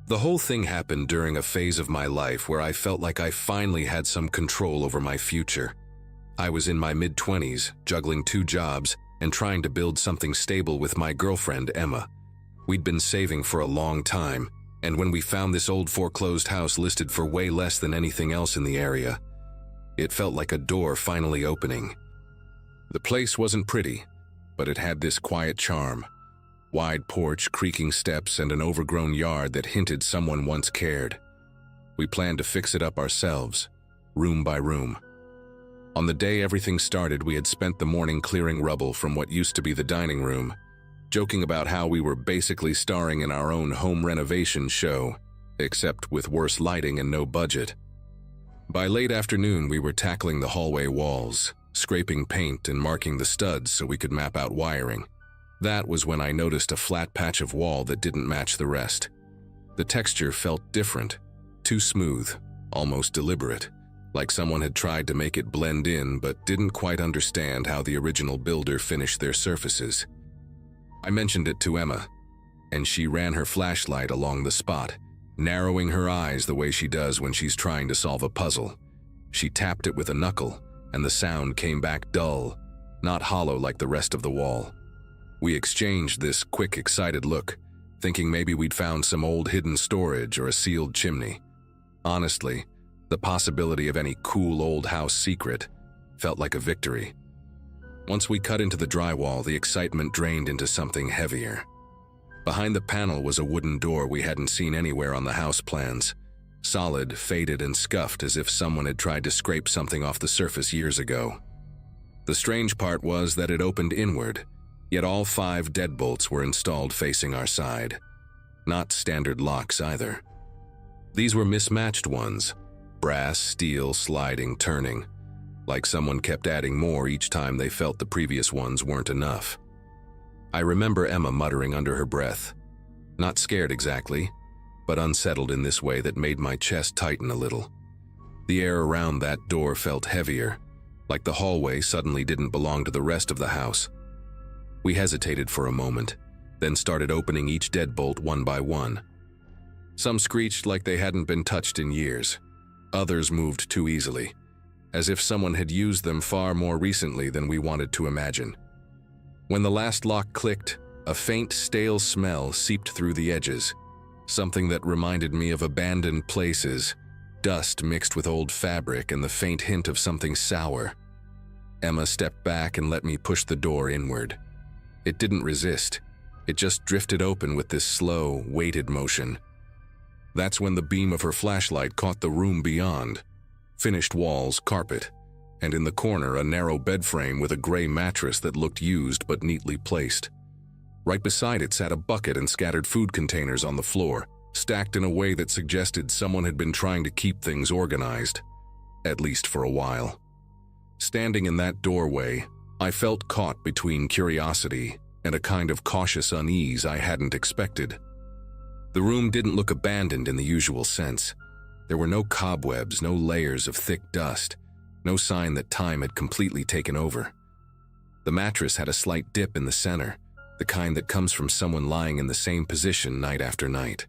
The whole thing happened during a phase of my life where I felt like I finally had some control over my future. I was in my mid-20s, juggling 2 jobs, and trying to build something stable with my girlfriend, Emma. We'd been saving for a long time, and when we found this old foreclosed house listed for way less than anything else in the area, it felt like a door finally opening. The place wasn't pretty, but it had this quiet charm. Wide porch, creaking steps, and an overgrown yard that hinted someone once cared. We planned to fix it up ourselves, room by room. On the day everything started, we had spent the morning clearing rubble from what used to be the dining room, joking about how we were basically starring in our own home renovation show, except with worse lighting and no budget. By late afternoon, we were tackling the hallway walls, scraping paint and marking the studs so we could map out wiring. That was when I noticed a flat patch of wall that didn't match the rest. The texture felt different, too smooth, almost deliberate, like someone had tried to make it blend in but didn't quite understand how the original builder finished their surfaces. I mentioned it to Emma, and she ran her flashlight along the spot, narrowing her eyes the way she does when she's trying to solve a puzzle. She tapped it with a knuckle, and the sound came back dull, not hollow like the rest of the wall. We exchanged this quick, excited look, thinking maybe we'd found some old hidden storage or a sealed chimney. Honestly, the possibility of any cool old house secret felt like a victory. Once we cut into the drywall, the excitement drained into something heavier. Behind the panel was a wooden door we hadn't seen anywhere on the house plans, solid, faded, and scuffed as if someone had tried to scrape something off the surface years ago. The strange part was that it opened inward, yet all 5 deadbolts were installed facing our side. Not standard locks either. These were mismatched ones, brass, steel, sliding, turning, like someone kept adding more each time they felt the previous ones weren't enough. I remember Emma muttering under her breath, not scared exactly, but unsettled in this way that made my chest tighten a little. The air around that door felt heavier, like the hallway suddenly didn't belong to the rest of the house. We hesitated for a moment, then started opening each deadbolt one by one. Some screeched like they hadn't been touched in years. Others moved too easily, as if someone had used them far more recently than we wanted to imagine. When the last lock clicked, a faint, stale smell seeped through the edges, something that reminded me of abandoned places, dust mixed with old fabric and the faint hint of something sour. Emma stepped back and let me push the door inward. It didn't resist. It just drifted open with this slow, weighted motion. That's when the beam of her flashlight caught the room beyond. Finished walls, carpet, and in the corner a narrow bed frame with a gray mattress that looked used but neatly placed. Right beside it sat a bucket and scattered food containers on the floor, stacked in a way that suggested someone had been trying to keep things organized, at least for a while. Standing in that doorway, I felt caught between curiosity and a kind of cautious unease I hadn't expected. The room didn't look abandoned in the usual sense. There were no cobwebs, no layers of thick dust, no sign that time had completely taken over. The mattress had a slight dip in the center, the kind that comes from someone lying in the same position night after night.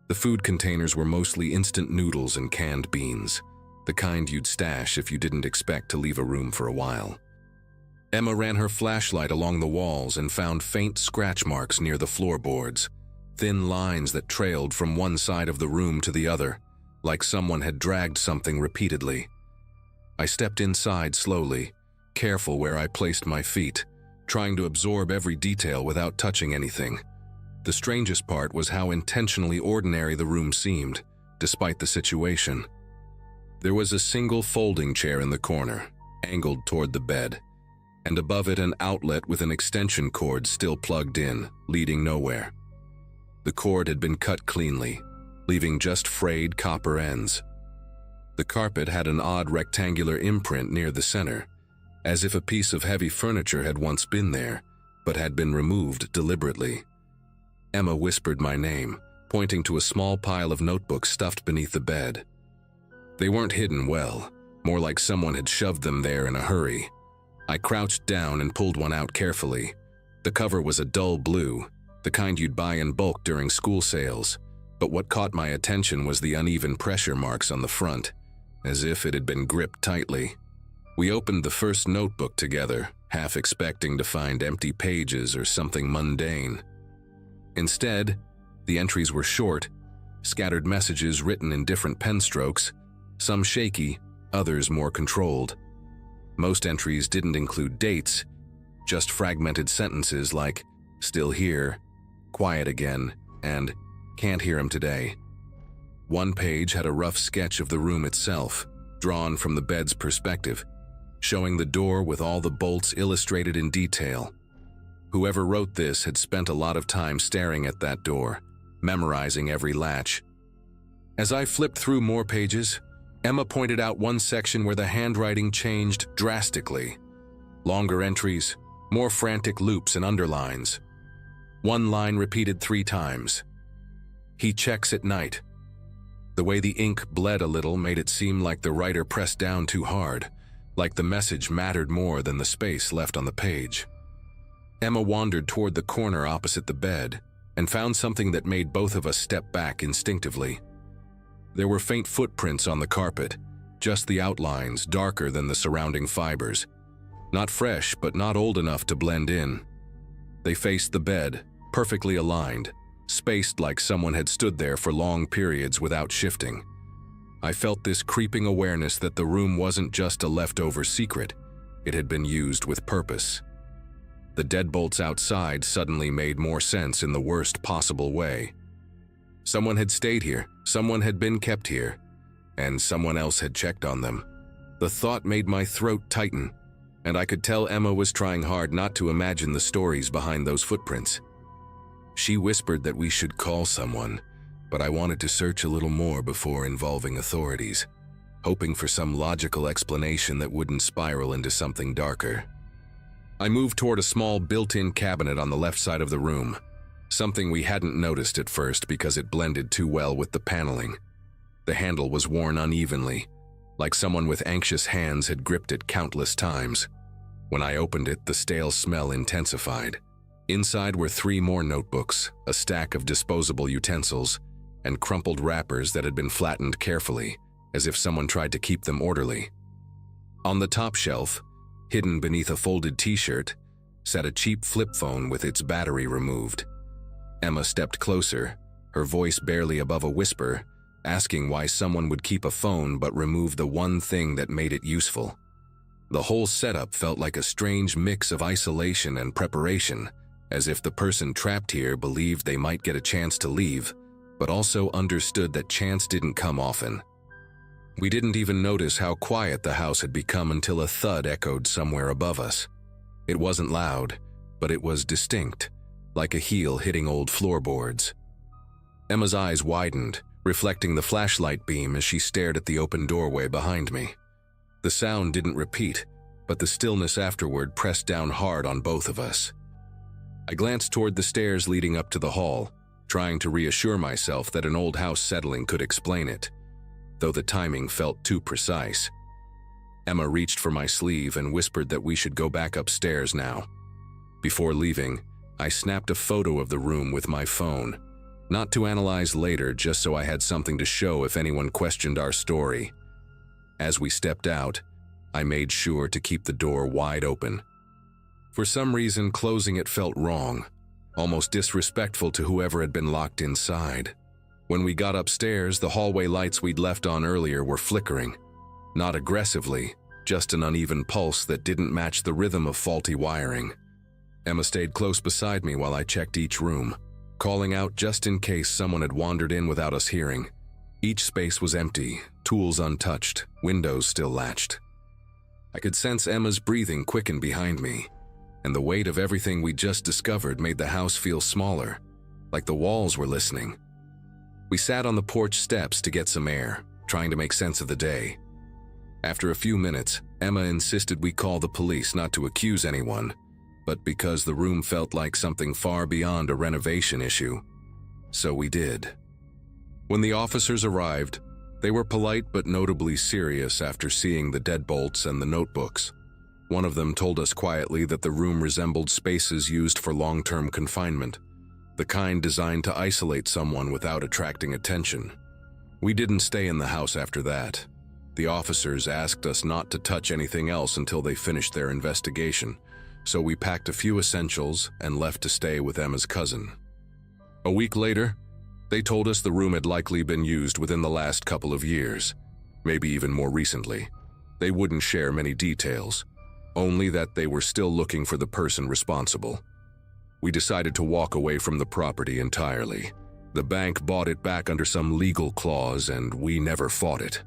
The food containers were mostly instant noodles and canned beans, the kind you'd stash if you didn't expect to leave a room for a while. Emma ran her flashlight along the walls and found faint scratch marks near the floorboards, thin lines that trailed from one side of the room to the other, like someone had dragged something repeatedly. I stepped inside slowly, careful where I placed my feet, trying to absorb every detail without touching anything. The strangest part was how intentionally ordinary the room seemed, despite the situation. There was a single folding chair in the corner, angled toward the bed, and above it an outlet with an extension cord still plugged in, leading nowhere. The cord had been cut cleanly, leaving just frayed copper ends. The carpet had an odd rectangular imprint near the center, as if a piece of heavy furniture had once been there, but had been removed deliberately. Emma whispered my name, pointing to a small pile of notebooks stuffed beneath the bed. They weren't hidden well, more like someone had shoved them there in a hurry. I crouched down and pulled one out carefully. The cover was a dull blue, the kind you'd buy in bulk during school sales, but what caught my attention was the uneven pressure marks on the front, as if it had been gripped tightly. We opened the first notebook together, half expecting to find empty pages or something mundane. Instead, the entries were short, scattered messages written in different pen strokes, some shaky, others more controlled. Most entries didn't include dates, just fragmented sentences like, "Still here," "Quiet again," and "Can't hear him today." One page had a rough sketch of the room itself, drawn from the bed's perspective, showing the door with all the bolts illustrated in detail. Whoever wrote this had spent a lot of time staring at that door, memorizing every latch. As I flipped through more pages, Emma pointed out one section where the handwriting changed drastically. Longer entries, more frantic loops and underlines. One line repeated 3 times. "He checks at night." The way the ink bled a little made it seem like the writer pressed down too hard, like the message mattered more than the space left on the page. Emma wandered toward the corner opposite the bed and found something that made both of us step back instinctively. There were faint footprints on the carpet, just the outlines darker than the surrounding fibers. Not fresh, but not old enough to blend in. They faced the bed, perfectly aligned, spaced like someone had stood there for long periods without shifting. I felt this creeping awareness that the room wasn't just a leftover secret, it had been used with purpose. The deadbolts outside suddenly made more sense in the worst possible way. Someone had stayed here, someone had been kept here, and someone else had checked on them. The thought made my throat tighten, and I could tell Emma was trying hard not to imagine the stories behind those footprints. She whispered that we should call someone, but I wanted to search a little more before involving authorities, hoping for some logical explanation that wouldn't spiral into something darker. I moved toward a small built-in cabinet on the left side of the room, something we hadn't noticed at first because it blended too well with the paneling. The handle was worn unevenly, like someone with anxious hands had gripped it countless times. When I opened it, the stale smell intensified. Inside were 3 more notebooks, a stack of disposable utensils, and crumpled wrappers that had been flattened carefully, as if someone tried to keep them orderly. On the top shelf, hidden beneath a folded t-shirt, sat a cheap flip phone with its battery removed. Emma stepped closer, her voice barely above a whisper, asking why someone would keep a phone but remove the one thing that made it useful. The whole setup felt like a strange mix of isolation and preparation, as if the person trapped here believed they might get a chance to leave, but also understood that chance didn't come often. We didn't even notice how quiet the house had become until a thud echoed somewhere above us. It wasn't loud, but it was distinct, like a heel hitting old floorboards. Emma's eyes widened, reflecting the flashlight beam as she stared at the open doorway behind me. The sound didn't repeat, but the stillness afterward pressed down hard on both of us. I glanced toward the stairs leading up to the hall, trying to reassure myself that an old house settling could explain it, though the timing felt too precise. Emma reached for my sleeve and whispered that we should go back upstairs now. Before leaving, I snapped a photo of the room with my phone, not to analyze later, just so I had something to show if anyone questioned our story. As we stepped out, I made sure to keep the door wide open. For some reason, closing it felt wrong, almost disrespectful to whoever had been locked inside. When we got upstairs, the hallway lights we'd left on earlier were flickering. Not aggressively, just an uneven pulse that didn't match the rhythm of faulty wiring. Emma stayed close beside me while I checked each room, calling out just in case someone had wandered in without us hearing. Each space was empty, tools untouched, windows still latched. I could sense Emma's breathing quicken behind me, and the weight of everything we just discovered made the house feel smaller, like the walls were listening. We sat on the porch steps to get some air, trying to make sense of the day. After a few minutes, Emma insisted we call the police not to accuse anyone, but because the room felt like something far beyond a renovation issue. So we did. When the officers arrived, they were polite but notably serious after seeing the deadbolts and the notebooks. One of them told us quietly that the room resembled spaces used for long-term confinement, the kind designed to isolate someone without attracting attention. We didn't stay in the house after that. The officers asked us not to touch anything else until they finished their investigation, so we packed a few essentials and left to stay with Emma's cousin. A week later, they told us the room had likely been used within the last couple of years, maybe even more recently. They wouldn't share many details, only that they were still looking for the person responsible. We decided to walk away from the property entirely. The bank bought it back under some legal clause, and we never fought it.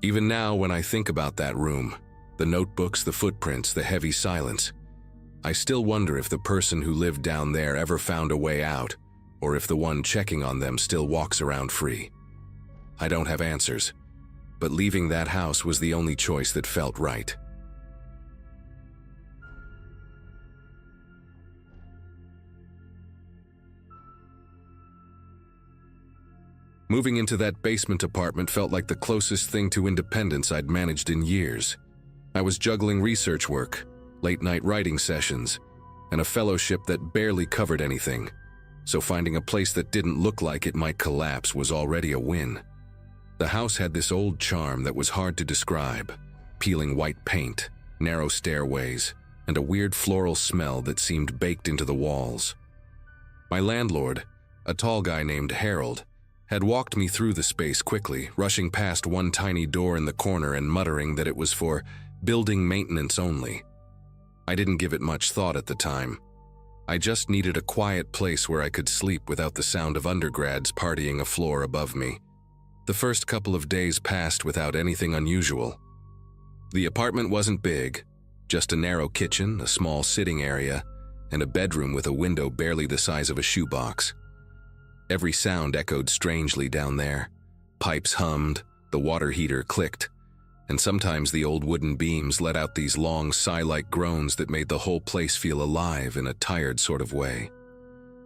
Even now, when I think about that room, the notebooks, the footprints, the heavy silence, I still wonder if the person who lived down there ever found a way out, or if the one checking on them still walks around free. I don't have answers, but leaving that house was the only choice that felt right. Moving into that basement apartment felt like the closest thing to independence I'd managed in years. I was juggling research work, late-night writing sessions, and a fellowship that barely covered anything, so finding a place that didn't look like it might collapse was already a win. The house had this old charm that was hard to describe: peeling white paint, narrow stairways, and a weird floral smell that seemed baked into the walls. My landlord, a tall guy named Harold, had walked me through the space quickly, rushing past one tiny door in the corner and muttering that it was for building maintenance only. I didn't give it much thought at the time. I just needed a quiet place where I could sleep without the sound of undergrads partying a floor above me. The first couple of days passed without anything unusual. The apartment wasn't big, just a narrow kitchen, a small sitting area, and a bedroom with a window barely the size of a shoebox. Every sound echoed strangely down there. Pipes hummed, the water heater clicked, and sometimes the old wooden beams let out these long sigh-like groans that made the whole place feel alive in a tired sort of way.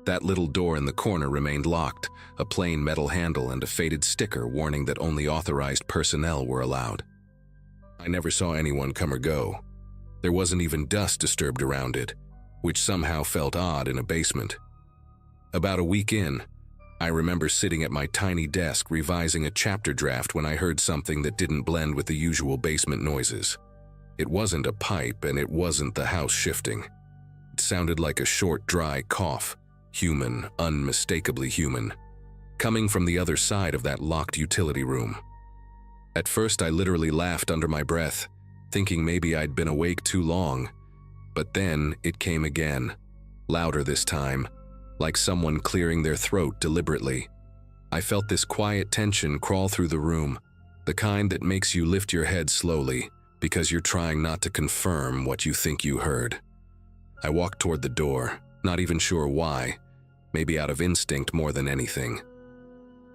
That little door in the corner remained locked, a plain metal handle and a faded sticker warning that only authorized personnel were allowed. I never saw anyone come or go. There wasn't even dust disturbed around it, which somehow felt odd in a basement. About a week in, I remember sitting at my tiny desk revising a chapter draft when I heard something that didn't blend with the usual basement noises. It wasn't a pipe, and it wasn't the house shifting. It sounded like a short, dry cough, human, unmistakably human, coming from the other side of that locked utility room. At first, I literally laughed under my breath, thinking maybe I'd been awake too long. But then it came again, louder this time, like someone clearing their throat deliberately. I felt this quiet tension crawl through the room, the kind that makes you lift your head slowly because you're trying not to confirm what you think you heard. I walked toward the door, not even sure why, maybe out of instinct more than anything.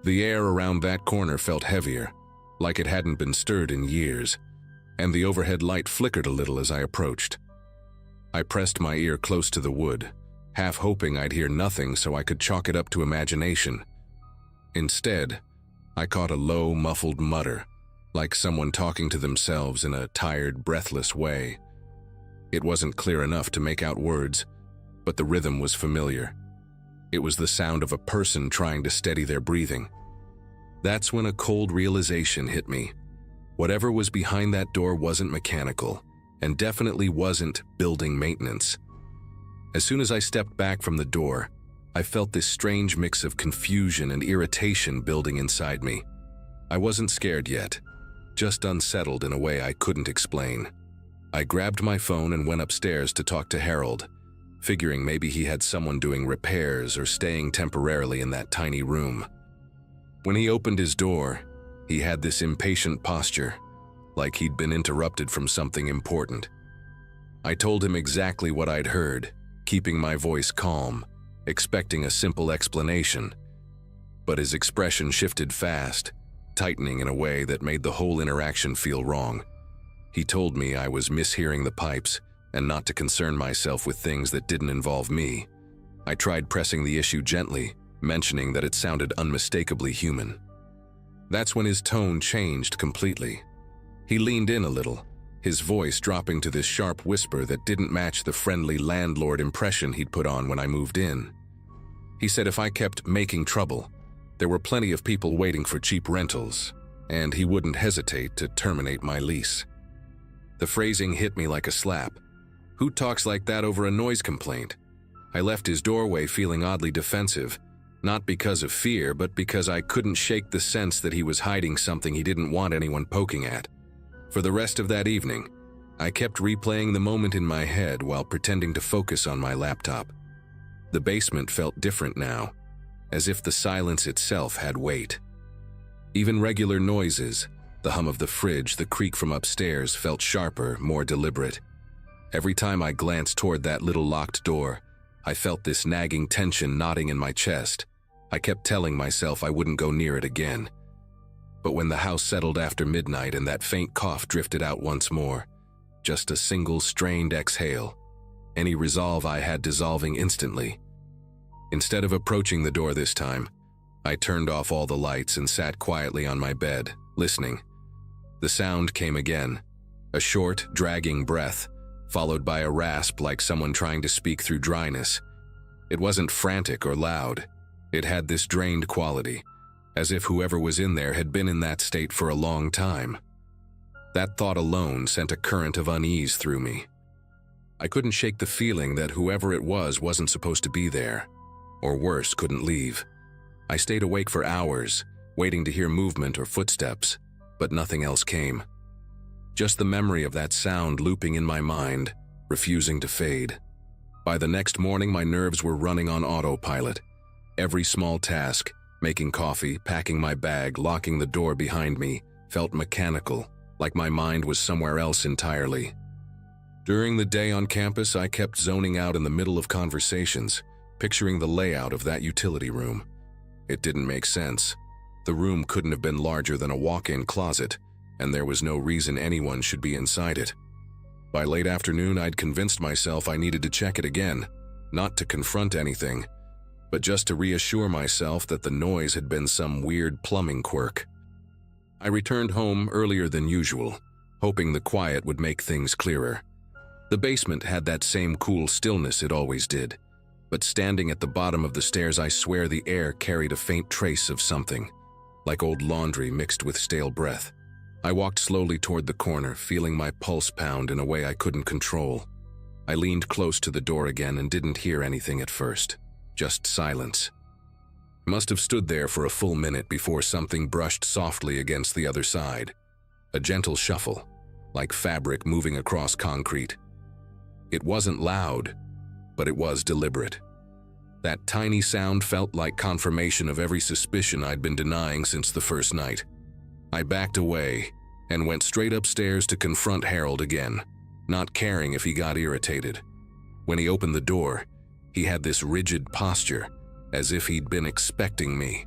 The air around that corner felt heavier, like it hadn't been stirred in years, and the overhead light flickered a little as I approached. I pressed my ear close to the wood, half hoping I'd hear nothing so I could chalk it up to imagination. Instead, I caught a low, muffled mutter, like someone talking to themselves in a tired, breathless way. It wasn't clear enough to make out words, but the rhythm was familiar. It was the sound of a person trying to steady their breathing. That's when a cold realization hit me. Whatever was behind that door wasn't mechanical, and definitely wasn't building maintenance. As soon as I stepped back from the door, I felt this strange mix of confusion and irritation building inside me. I wasn't scared yet, just unsettled in a way I couldn't explain. I grabbed my phone and went upstairs to talk to Harold, figuring maybe he had someone doing repairs or staying temporarily in that tiny room. When he opened his door, He had this impatient posture, like he'd been interrupted from something important. I told him exactly what I'd heard, keeping my voice calm, expecting a simple explanation. But his expression shifted fast, tightening in a way that made the whole interaction feel wrong. He told me I was mishearing the pipes and not to concern myself with things that didn't involve me. I tried pressing the issue gently, mentioning that it sounded unmistakably human. That's when his tone changed completely. He leaned in a little, his voice dropping to this sharp whisper that didn't match the friendly landlord impression he'd put on when I moved in. He said if I kept making trouble, there were plenty of people waiting for cheap rentals, and he wouldn't hesitate to terminate my lease. The phrasing hit me like a slap. Who talks like that over a noise complaint? I left his doorway feeling oddly defensive, not because of fear, but because I couldn't shake the sense that he was hiding something he didn't want anyone poking at. For the rest of that evening, I kept replaying the moment in my head while pretending to focus on my laptop. The basement felt different now, as if the silence itself had weight. Even regular noises, the hum of the fridge, the creak from upstairs, felt sharper, more deliberate. Every time I glanced toward that little locked door, I felt this nagging tension knotting in my chest. I kept telling myself I wouldn't go near it again. But when the house settled after midnight and that faint cough drifted out once more, just a single strained exhale, any resolve I had dissolving instantly. Instead of approaching the door this time, I turned off all the lights and sat quietly on my bed, listening. The sound came again, a short, dragging breath, followed by a rasp like someone trying to speak through dryness. It wasn't frantic or loud. It had this drained quality, as if whoever was in there had been in that state for a long time. That thought alone sent a current of unease through me. I couldn't shake the feeling that whoever it was wasn't supposed to be there, or worse, couldn't leave. I stayed awake for hours, waiting to hear movement or footsteps, but nothing else came. Just the memory of that sound looping in my mind, refusing to fade. By the next morning, my nerves were running on autopilot. Every small task, making coffee, packing my bag, locking the door behind me, felt mechanical, like my mind was somewhere else entirely. During the day on campus, I kept zoning out in the middle of conversations, picturing the layout of that utility room. It didn't make sense. The room couldn't have been larger than a walk-in closet, and there was no reason anyone should be inside it. By late afternoon, I'd convinced myself I needed to check it again, not to confront anything, but just to reassure myself that the noise had been some weird plumbing quirk. I returned home earlier than usual, hoping the quiet would make things clearer. The basement had that same cool stillness it always did, but standing at the bottom of the stairs, I swear the air carried a faint trace of something, like old laundry mixed with stale breath. I walked slowly toward the corner, feeling my pulse pound in a way I couldn't control. I leaned close to the door again and didn't hear anything at first, just silence. I must have stood there for a full minute before something brushed softly against the other side. A gentle shuffle, like fabric moving across concrete. It wasn't loud, but it was deliberate. That tiny sound felt like confirmation of every suspicion I'd been denying since the first night. I backed away and went straight upstairs to confront Harold again, not caring if he got irritated. When he opened the door, he had this rigid posture, as if he'd been expecting me.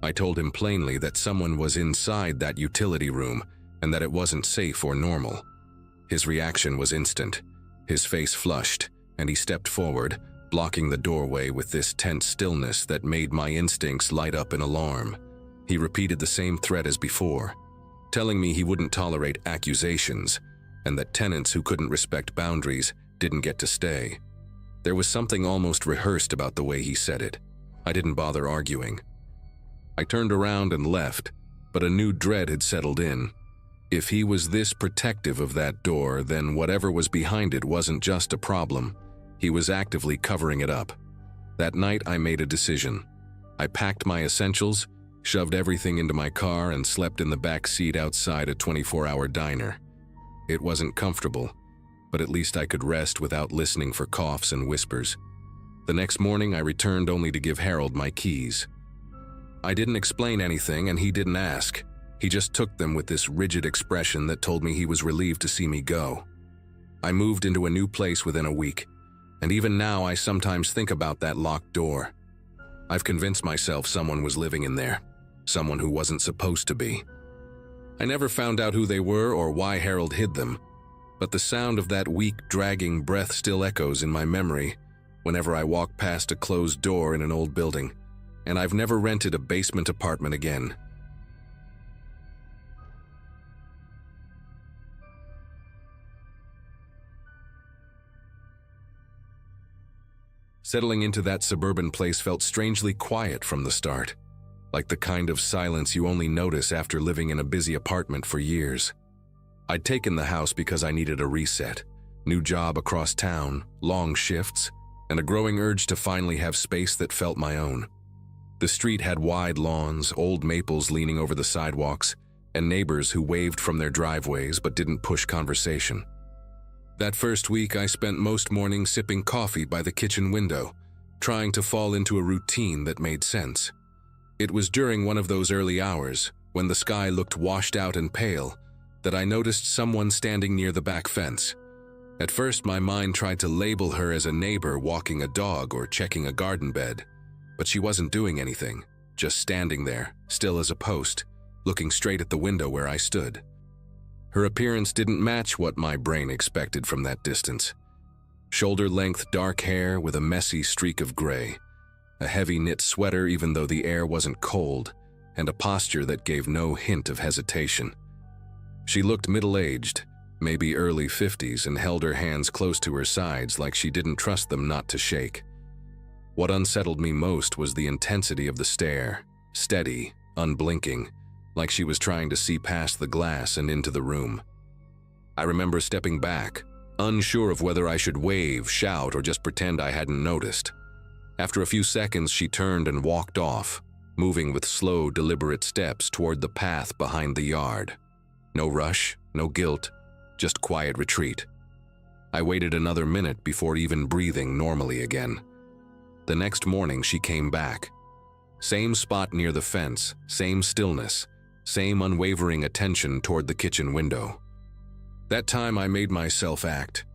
I told him plainly that someone was inside that utility room and that it wasn't safe or normal. His reaction was instant. His face flushed, and he stepped forward, blocking the doorway with this tense stillness that made my instincts light up in alarm. He repeated the same threat as before, telling me he wouldn't tolerate accusations, and that tenants who couldn't respect boundaries didn't get to stay. There was something almost rehearsed about the way he said it. I didn't bother arguing. I turned around and left, but a new dread had settled in. If he was this protective of that door, then whatever was behind it wasn't just a problem. He was actively covering it up. That night, I made a decision. I packed my essentials, shoved everything into my car, and slept in the back seat outside a 24-hour diner. It wasn't comfortable, but at least I could rest without listening for coughs and whispers. The next morning, I returned only to give Harold my keys. I didn't explain anything, and he didn't ask. He just took them with this rigid expression that told me he was relieved to see me go. I moved into a new place within a week, and even now I sometimes think about that locked door. I've convinced myself someone was living in there, someone who wasn't supposed to be. I never found out who they were or why Harold hid them, but the sound of that weak, dragging breath still echoes in my memory whenever I walk past a closed door in an old building, and I've never rented a basement apartment again. Settling into that suburban place felt strangely quiet from the start, like the kind of silence you only notice after living in a busy apartment for years. I'd taken the house because I needed a reset, new job across town, long shifts, and a growing urge to finally have space that felt my own. The street had wide lawns, old maples leaning over the sidewalks, and neighbors who waved from their driveways but didn't push conversation. That first week, I spent most mornings sipping coffee by the kitchen window, trying to fall into a routine that made sense. It was during one of those early hours, when the sky looked washed out and pale, that I noticed someone standing near the back fence. At first, my mind tried to label her as a neighbor walking a dog or checking a garden bed, but she wasn't doing anything, just standing there, still as a post, looking straight at the window where I stood. Her appearance didn't match what my brain expected from that distance. Shoulder-length dark hair with a messy streak of gray, a heavy knit sweater even though the air wasn't cold, and a posture that gave no hint of hesitation. She looked middle-aged, maybe early 50s, and held her hands close to her sides like she didn't trust them not to shake. What unsettled me most was the intensity of the stare, steady, unblinking, like she was trying to see past the glass and into the room. I remember stepping back, unsure of whether I should wave, shout, or just pretend I hadn't noticed. After a few seconds, she turned and walked off, moving with slow, deliberate steps toward the path behind the yard. No rush, no guilt, just quiet retreat. I waited another minute before even breathing normally again. The next morning, she came back. Same spot near the fence, same stillness, same unwavering attention toward the kitchen window. That time I made myself act.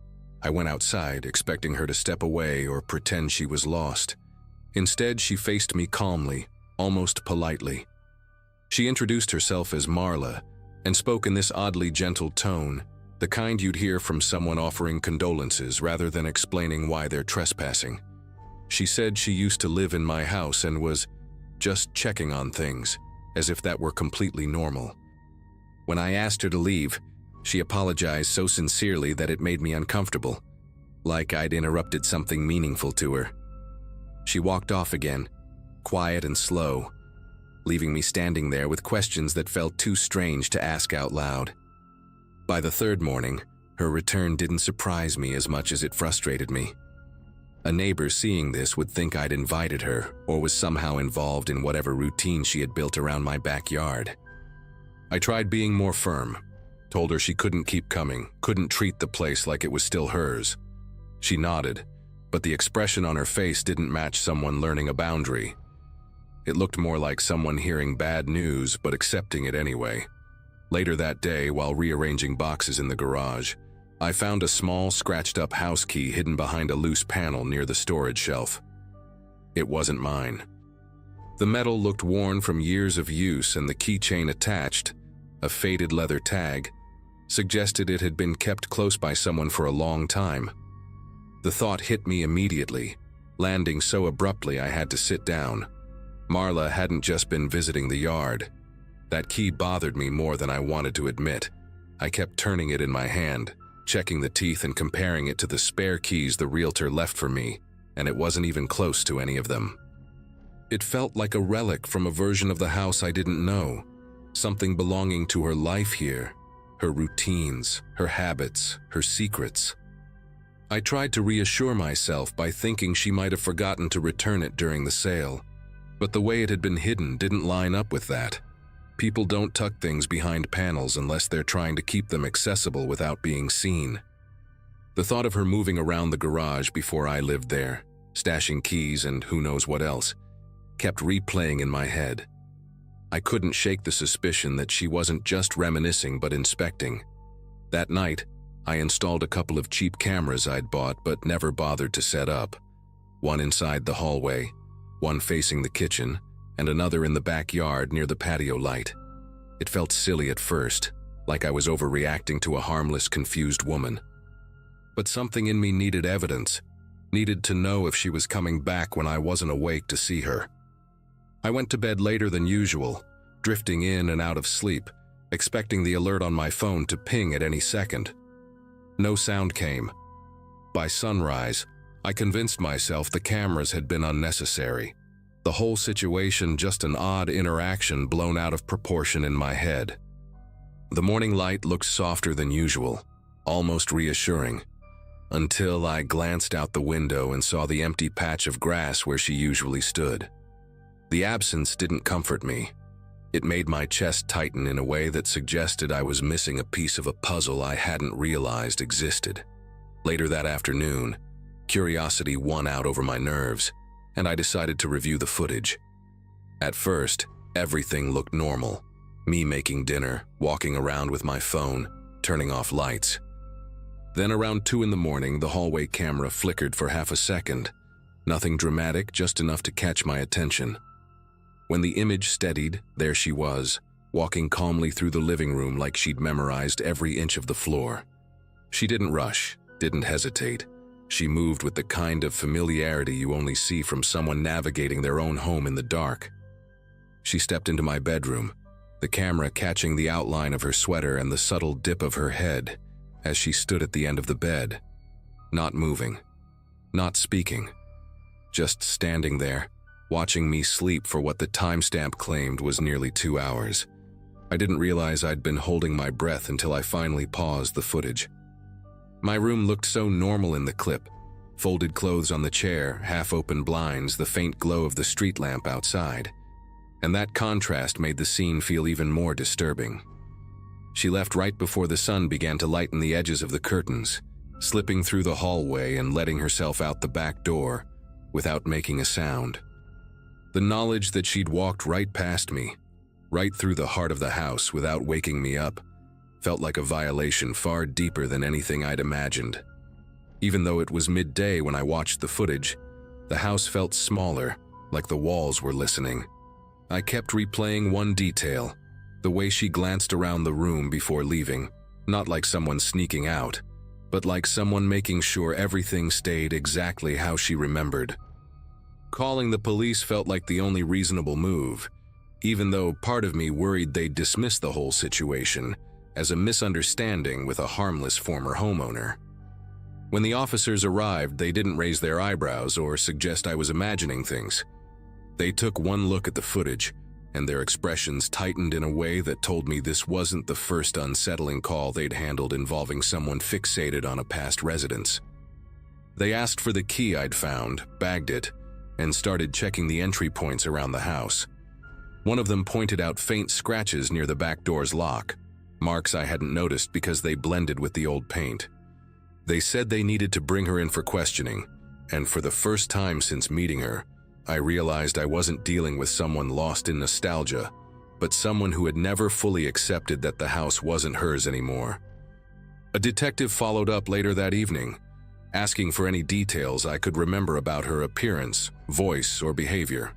I went outside, expecting her to step away or pretend she was lost. Instead, she faced me calmly, almost politely. She introduced herself as Marla and spoke in this oddly gentle tone, the kind you'd hear from someone offering condolences rather than explaining why they're trespassing. She said she used to live in my house and was just checking on things, as if that were completely normal. When I asked her to leave, she apologized so sincerely that it made me uncomfortable, like I'd interrupted something meaningful to her. She walked off again, quiet and slow, leaving me standing there with questions that felt too strange to ask out loud. By the third morning, her return didn't surprise me as much as it frustrated me. A neighbor seeing this would think I'd invited her or was somehow involved in whatever routine she had built around my backyard. I tried being more firm, told her she couldn't keep coming, couldn't treat the place like it was still hers. She nodded, but the expression on her face didn't match someone learning a boundary. It looked more like someone hearing bad news but accepting it anyway. Later that day, while rearranging boxes in the garage, I found a small, scratched-up house key hidden behind a loose panel near the storage shelf. It wasn't mine. The metal looked worn from years of use, and the keychain attached, a faded leather tag, suggested it had been kept close by someone for a long time. The thought hit me immediately, landing so abruptly I had to sit down. Marla hadn't just been visiting the yard. That key bothered me more than I wanted to admit. I kept turning it in my hand, checking the teeth and comparing it to the spare keys the realtor left for me, and it wasn't even close to any of them. It felt like a relic from a version of the house I didn't know, something belonging to her life here, her routines, her habits, her secrets. I tried to reassure myself by thinking she might have forgotten to return it during the sale, but the way it had been hidden didn't line up with that. People don't tuck things behind panels unless they're trying to keep them accessible without being seen. The thought of her moving around the garage before I lived there, stashing keys and who knows what else, kept replaying in my head. I couldn't shake the suspicion that she wasn't just reminiscing but inspecting. That night, I installed a couple of cheap cameras I'd bought but never bothered to set up. One inside the hallway, one facing the kitchen, and another in the backyard near the patio light. It felt silly at first, like I was overreacting to a harmless, confused woman. But something in me needed evidence, needed to know if she was coming back when I wasn't awake to see her. I went to bed later than usual, drifting in and out of sleep, expecting the alert on my phone to ping at any second. No sound came. By sunrise, I convinced myself the cameras had been unnecessary. The whole situation just an odd interaction blown out of proportion in my head. The morning light looked softer than usual, almost reassuring, until I glanced out the window and saw the empty patch of grass where she usually stood. The absence didn't comfort me. It made my chest tighten in a way that suggested I was missing a piece of a puzzle I hadn't realized existed. Later that afternoon, curiosity won out over my nerves, and I decided to review the footage. At first, everything looked normal. Me making dinner, walking around with my phone, turning off lights. Then around 2 in the morning, the hallway camera flickered for half a second. Nothing dramatic, just enough to catch my attention. When the image steadied, there she was, walking calmly through the living room like she'd memorized every inch of the floor. She didn't rush, didn't hesitate. She moved with the kind of familiarity you only see from someone navigating their own home in the dark. She stepped into my bedroom, the camera catching the outline of her sweater and the subtle dip of her head as she stood at the end of the bed, not moving, not speaking, just standing there, watching me sleep for what the timestamp claimed was nearly 2 hours. I didn't realize I'd been holding my breath until I finally paused the footage. My room looked so normal in the clip. Folded clothes on the chair, half-open blinds, the faint glow of the street lamp outside. And that contrast made the scene feel even more disturbing. She left right before the sun began to lighten the edges of the curtains, slipping through the hallway and letting herself out the back door without making a sound. The knowledge that she'd walked right past me, right through the heart of the house without waking me up, felt like a violation far deeper than anything I'd imagined. Even though it was midday when I watched the footage, the house felt smaller, like the walls were listening. I kept replaying one detail, the way she glanced around the room before leaving, not like someone sneaking out, but like someone making sure everything stayed exactly how she remembered. Calling the police felt like the only reasonable move, even though part of me worried they'd dismiss the whole situation as a misunderstanding with a harmless former homeowner. When the officers arrived, they didn't raise their eyebrows or suggest I was imagining things. They took one look at the footage, and their expressions tightened in a way that told me this wasn't the first unsettling call they'd handled involving someone fixated on a past residence. They asked for the key I'd found, bagged it, and started checking the entry points around the house. One of them pointed out faint scratches near the back door's lock, marks I hadn't noticed because they blended with the old paint. They said they needed to bring her in for questioning, and for the first time since meeting her, I realized I wasn't dealing with someone lost in nostalgia, but someone who had never fully accepted that the house wasn't hers anymore. A detective followed up later that evening, asking for any details I could remember about her appearance, voice, or behavior.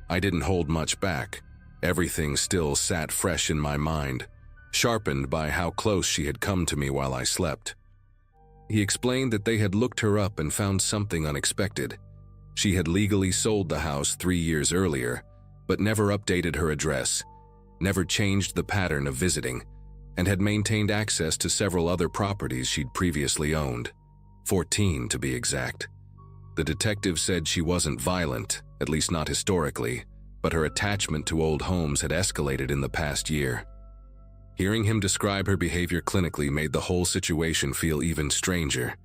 I didn't hold much back. Everything still sat fresh in my mind, sharpened by how close she had come to me while I slept. He explained that they had looked her up and found something unexpected. She had legally sold the house 3 years earlier, but never updated her address, never changed the pattern of visiting, and had maintained access to several other properties she'd previously owned, 14 to be exact. The detective said she wasn't violent, at least not historically, but her attachment to old homes had escalated in the past year. Hearing him describe her behavior clinically made the whole situation feel even stranger,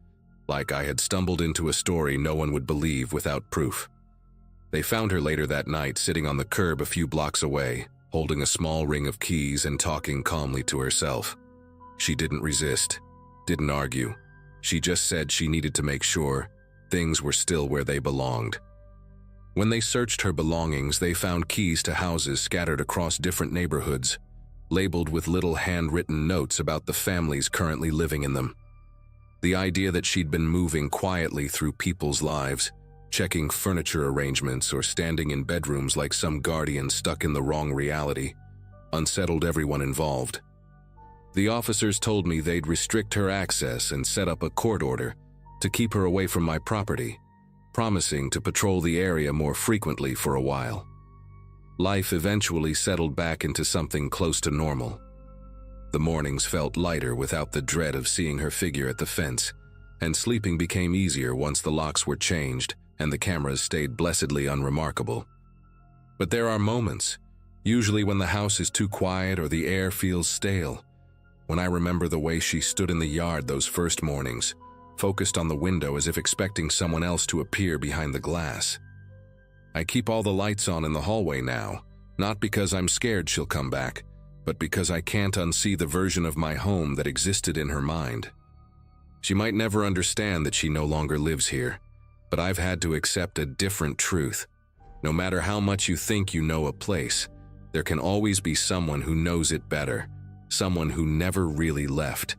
like I had stumbled into a story no one would believe without proof. They found her later that night sitting on the curb a few blocks away, holding a small ring of keys and talking calmly to herself. She didn't resist, didn't argue. She just said she needed to make sure things were still where they belonged. When they searched her belongings, they found keys to houses scattered across different neighborhoods, labeled with little handwritten notes about the families currently living in them. The idea that she'd been moving quietly through people's lives, checking furniture arrangements or standing in bedrooms like some guardian stuck in the wrong reality, unsettled everyone involved. The officers told me they'd restrict her access and set up a court order to keep her away from my property, promising to patrol the area more frequently for a while. Life eventually settled back into something close to normal. The mornings felt lighter without the dread of seeing her figure at the fence, and sleeping became easier once the locks were changed and the cameras stayed blessedly unremarkable. But there are moments, usually when the house is too quiet or the air feels stale, when I remember the way she stood in the yard those first mornings, focused on the window as if expecting someone else to appear behind the glass. I keep all the lights on in the hallway now, not because I'm scared she'll come back, but because I can't unsee the version of my home that existed in her mind. She might never understand that she no longer lives here, but I've had to accept a different truth. No matter how much you think you know a place, there can always be someone who knows it better, someone who never really left.